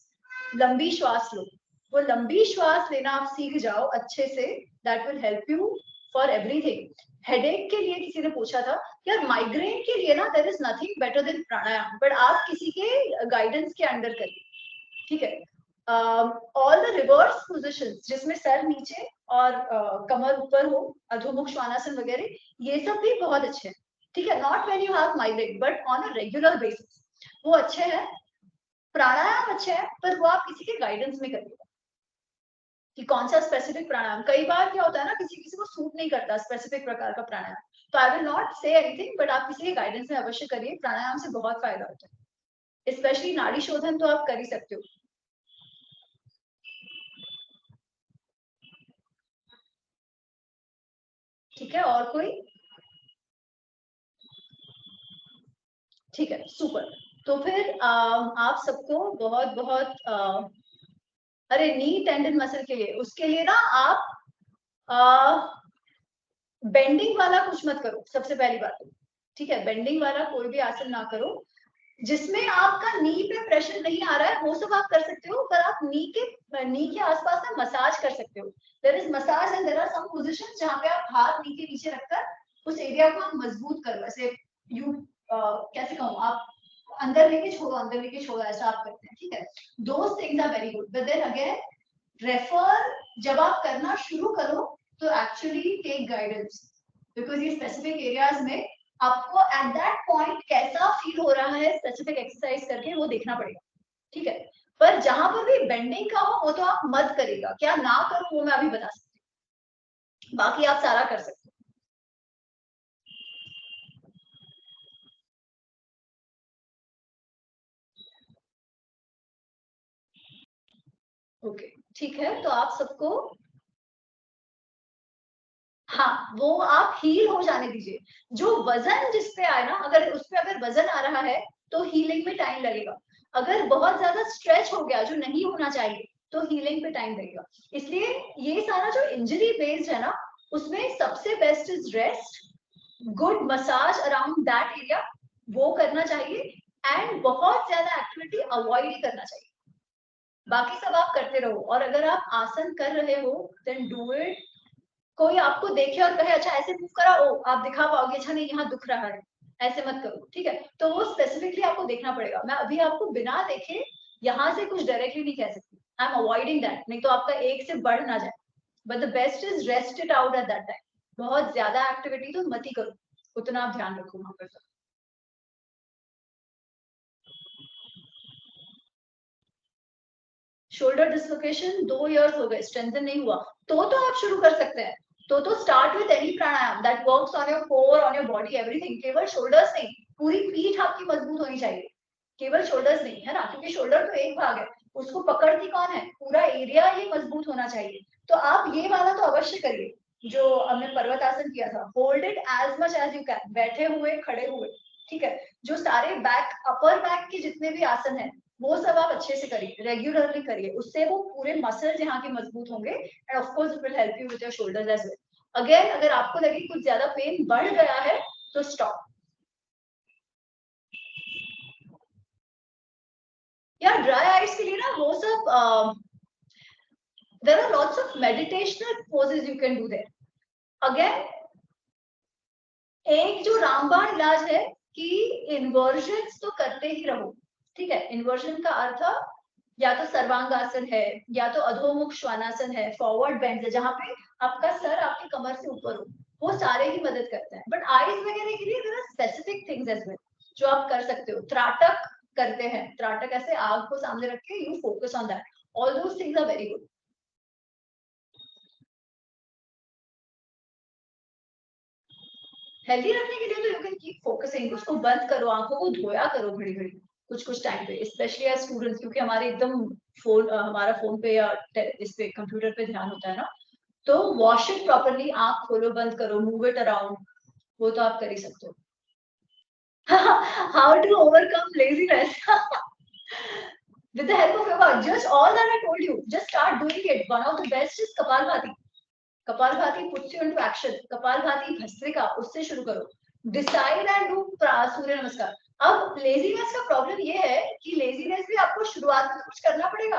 लंबी श्वास लो। वो लंबी श्वास लेना आप सीख जाओ अच्छे से, that will help you for everything. Headache के लिए किसी ने पूछा था, यार माइग्रेन के लिए ना there is nothing better than pranayama, but आप किसी के गाइडेंस के अंडर करिए, ठीक है। ऑल द रिवर्स पोजिशंस जिसमें सर नीचे और कमर ऊपर हो, अधोमुख श्वानासन वगैरह, ये सब भी बहुत अच्छे हैं, ठीक है। Not when you have migraine but on a regular basis वो अच्छे हैं। प्राणायाम अच्छे हैं पर वो आप किसी के गाइडेंस में करिएगा कि कौन सा स्पेसिफिक प्राणायाम। कई बार क्या होता है ना, किसी किसी को सूट नहीं करता स्पेसिफिक प्रकार का प्राणायाम, तो I will not say anything, but आप किसी के गाइडेंस में अवश्य करिए। प्राणायाम से बहुत फायदा होता है, स्पेशली नाड़ी शोधन तो आप कर ही सकते हो। ठीक है, और कोई? ठीक है, सुपर। तो फिर आप सबको बहुत बहुत अरे नी टेंडन मसल के लिए, उसके लिए ना आप बेंडिंग वाला कुछ मत करो सबसे पहली बात तो, ठीक है। बेंडिंग वाला कोई भी आसन ना करो जिसमें आपका नी पे प्रेशर नहीं आ रहा है, वो सब आप कर सकते हो, पर आप नी के आसपास ना मसाज कर सकते हो। There is massage and there are some positions जहां पे आप हाथ नी के नीचे रखकर उस एरिया को आप मजबूत करो, ऐसे यू कैसे कहूँ, आप अंदर लेके छोड़ो, अंदर लेके छोड़ो, ऐसा आप करते हैं, ठीक है। Those things are very good, but then again refer, जब आप करना शुरू करो तो एक्चुअली टेक गाइडेंस, बिकॉज ये स्पेसिफिक एरियाज में आपको एट दैट पॉइंट कैसा फील हो रहा है स्पेसिफिक एक्सरसाइज करके वो देखना पड़ेगा, ठीक है। पर जहां पर भी बेंडिंग का हो वो तो आप मत करिएगा, क्या ना करो वो मैं अभी बता सकती हूँ, बाकी आप सारा कर सकते हो। ओके, ठीक है, तो आप सबको, हाँ वो आप हील हो जाने दीजिए। जो वजन जिस पे आए ना, अगर उस पे अगर वजन आ रहा है तो हीलिंग में टाइम लगेगा। अगर बहुत ज्यादा स्ट्रेच हो गया जो नहीं होना चाहिए तो हीलिंग पे टाइम लगेगा। इसलिए ये सारा जो इंजरी बेस्ड है ना, उसमें सबसे best is rest, good massage around that area, वो करना चाहिए। एंड बहुत ज्यादा एक्टिविटी अवॉइड ही करना चाहिए, बाकी सब आप करते रहो। और अगर आप आसन कर रहे हो देन डू इट। कोई आपको देखे और कहे अच्छा ऐसे मूव करा, ओ आप दिखा पाओगे, अच्छा नहीं यहाँ दुख रहा है, ऐसे मत करो, ठीक है। तो वो स्पेसिफिकली आपको देखना पड़ेगा। मैं अभी आपको बिना देखे यहाँ से कुछ डायरेक्टली नहीं कह सकती, आई एम अवॉइडिंग दैट, नहीं तो आपका एक से बढ़ ना जाए। But the best is rest it out at that time. बहुत ज्यादा एक्टिविटी तो मत ही करो, उतना आप ध्यान रखो वहां पर। शोल्डर डिसलोकेशन 2 इयर्स हो गए, स्ट्रेंथन नहीं हुआ, तो आप शुरू कर सकते हैं। तो start with any pranayama that works on your core, on your body, everything. केवल शोल्डर्स नहीं, पूरी पीठ आपकी मजबूत होनी चाहिए, केवल शोल्डर्स नहीं, है ना, क्योंकि शोल्डर तो एक भाग है, उसको पकड़ती कौन है, पूरा एरिया ये मजबूत होना चाहिए। तो आप ये वाला तो अवश्य करिए जो हमने पर्वत आसन किया था। Hold it as much as you can, बैठे हुए, खड़े हुए, ठीक है। जो सारे बैक, अपर बैक के जितने भी आसन है वो सब आप अच्छे से करिए, रेगुलरली करिए, उससे वो पूरे मसल्स यहाँ के मजबूत होंगे and of course it will help you with your shoulders as well. Again अगर आपको लगे कुछ ज्यादा पेन बढ़ गया है तो स्टॉप। या ड्राई आइज के लिए ना वो सब there are lots of meditational poses you can do there. Again एक जो रामबाण इलाज है कि इन्वर्जन तो करते ही रहो, ठीक है। इन्वर्जन का अर्थ या तो सर्वांगासन है या तो अधोमुख श्वानासन है, फॉरवर्ड बेंड है, जहां पे आपका सर आपकी कमर से ऊपर हो, वो सारे ही मदद करते हैं। बट आईज वगैरह के लिए there are specific things as well जो आप कर सकते हो। त्राटक करते हैं, त्राटक ऐसे आग को सामने रख के you focus on that, all those things are very good. Healthy रखने के लिए तो यू कैन कीप फोकसिंग, उसको बंद करो, आंखों को धोया करो घड़ी घड़ी, कुछ कुछ टाइम पे, स्पेशली एज स्टूडेंट्स, क्योंकि हमारे एकदम फोन, हमारा फोन पे या इस पे कंप्यूटर पे ध्यान होता है ना। तो वॉश इट प्रॉपरली, आंख खोलो बंद करो, मूव इट अराउंड, वो तो आप कर ही सकते हो। How to overcome laziness with the help of yoga, just all that I told you, just start doing it. One of the best is Kapalbhati. Kapalbhati puts you into action. Kapalbhati, Bhastrika, उससे शुरू करो. Decide and do सूर्य नमस्कार. अब laziness का problem ये है कि laziness भी आपको शुरुआत में कुछ करना पड़ेगा,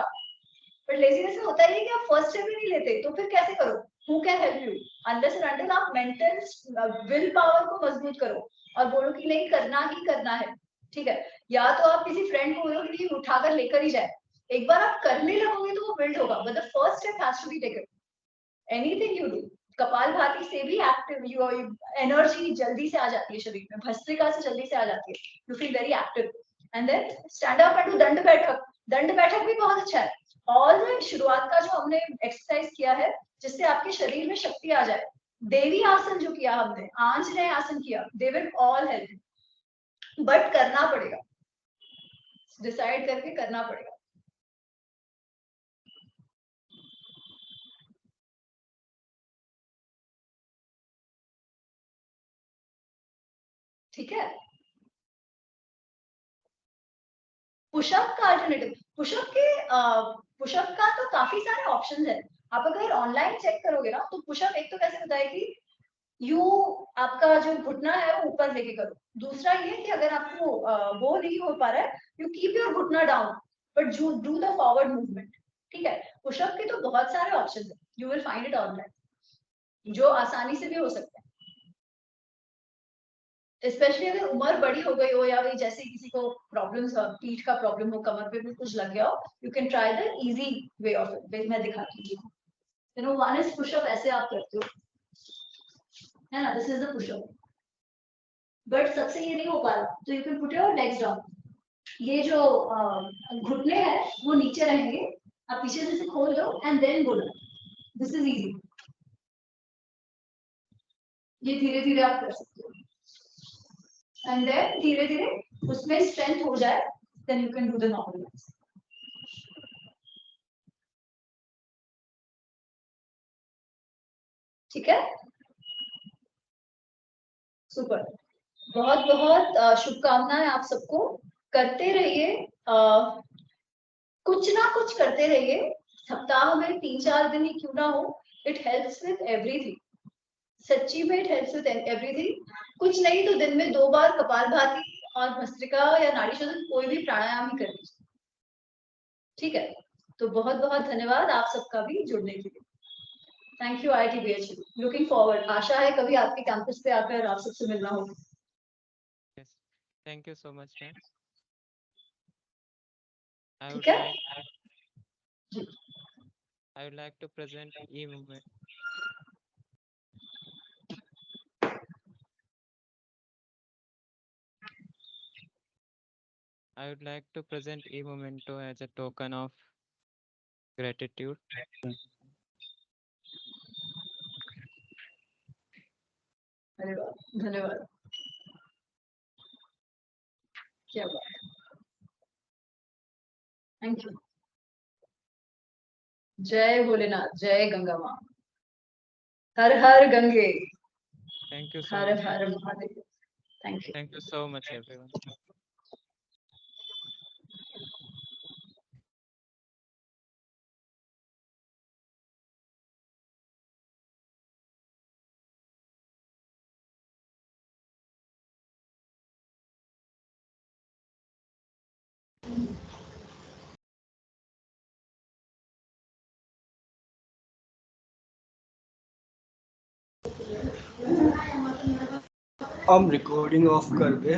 पर लेजीनेस में होता ही है कि आप फर्स्ट स्टेप ही नहीं लेते, तो फिर कैसे करो? Who can help you? Unless and until आप मेंटल विल पावर को मजबूत करो और बोलो कि नहीं करना ही करना है, ठीक है? या तो आप किसी फ्रेंड को बोलो कि उठाकर लेकर ही जाए, एक बार आप करने लगोगे तो वो बिल्ड होगा, but the first step has to be taken. Anything you do, kapalbhati से भी एक्टिव एनर्जी जल्दी से आ जाती है शरीर में, भस्त्रिका से जल्दी से आ जाती है, you feel very active. And then stand up and do dand baithak. दंड बैठक भी बहुत अच्छा है. ऑल शुरुआत का जो हमने एक्सरसाइज किया है जिससे आपके शरीर में शक्ति आ जाए, देवी आसन जो किया हमने, आंजनेय आसन किया, they will all help, but करना पड़ेगा, डिसाइड करके करना पड़ेगा. ठीक है. पुशअप का अल्टरनेटिव, पुशअप का तो काफी सारे ऑप्शंस है. आप अगर ऑनलाइन चेक करोगे ना तो पुशअप एक तो कैसे होता है कि यू आपका जो घुटना है वो ऊपर लेके करो. दूसरा ये कि अगर आपको वो नहीं हो पा रहा है, यू कीप योर घुटना down but do the forward movement. ठीक है. पुशअप के तो बहुत सारे ऑप्शंस है, you will find it online, जो आसानी से भी हो सकते हैं. स्पेशली अगर उम्र बड़ी हो गई हो या फिर जैसे किसी को प्रॉब्लम्स, पीठ का प्रॉब्लम हो, कमर पे भी कुछ लग गया हो, you can try the easy way of it. मैं दिखाती हूँ. You know one is pushup, ऐसे आप करते हो है ना, this is the pushup, but सबसे ये नहीं हो पा रहा तो you can put your legs down. ये जो घुटने हैं वो नीचे रहेंगे, आप पीछे से खोल लो एंड देन बोलो. This is easy. ये धीरे धीरे आप कर सकते हो एंड देन धीरे धीरे उसमें स्ट्रेंथ हो जाए, then you can do the normal. ठीक है. सुपर. बहुत बहुत शुभकामनाएं आप सबको. करते रहिए, कुछ ना कुछ करते रहिए. सप्ताह में 3-4 दिन ही क्यों ना हो, इट हेल्प्स विद एवरीथिंग. सच्ची में इट हेल्प्स विद एवरीथिंग. कुछ नहीं तो दिन में 2 बार कपालभाति और भस्त्रिका या नाड़ी शोधन, कोई भी प्राणायाम ही कर लीजिए. ठीक है. तो बहुत बहुत धन्यवाद आप सबका भी जुड़ने के लिए. Thank you IIT BHU. Looking forward. आशा है कभी आपके कैंपस पे आकर आप सबसे मिलना होगा. Yes. Thank you so much, ma'am. ठीक है. I would like to present e-movement. I would like to present e-momento as a token of gratitude. धन्यवाद. धन्यवाद. क्या बात है. Thank you. जय भोलेनाथ, जय गंगा माँ. हर हर गंगे. Thank you so हर much. हर Mahadev. Thank you. Thank you so much, everyone. हम रिकॉर्डिंग ऑफ कर दे.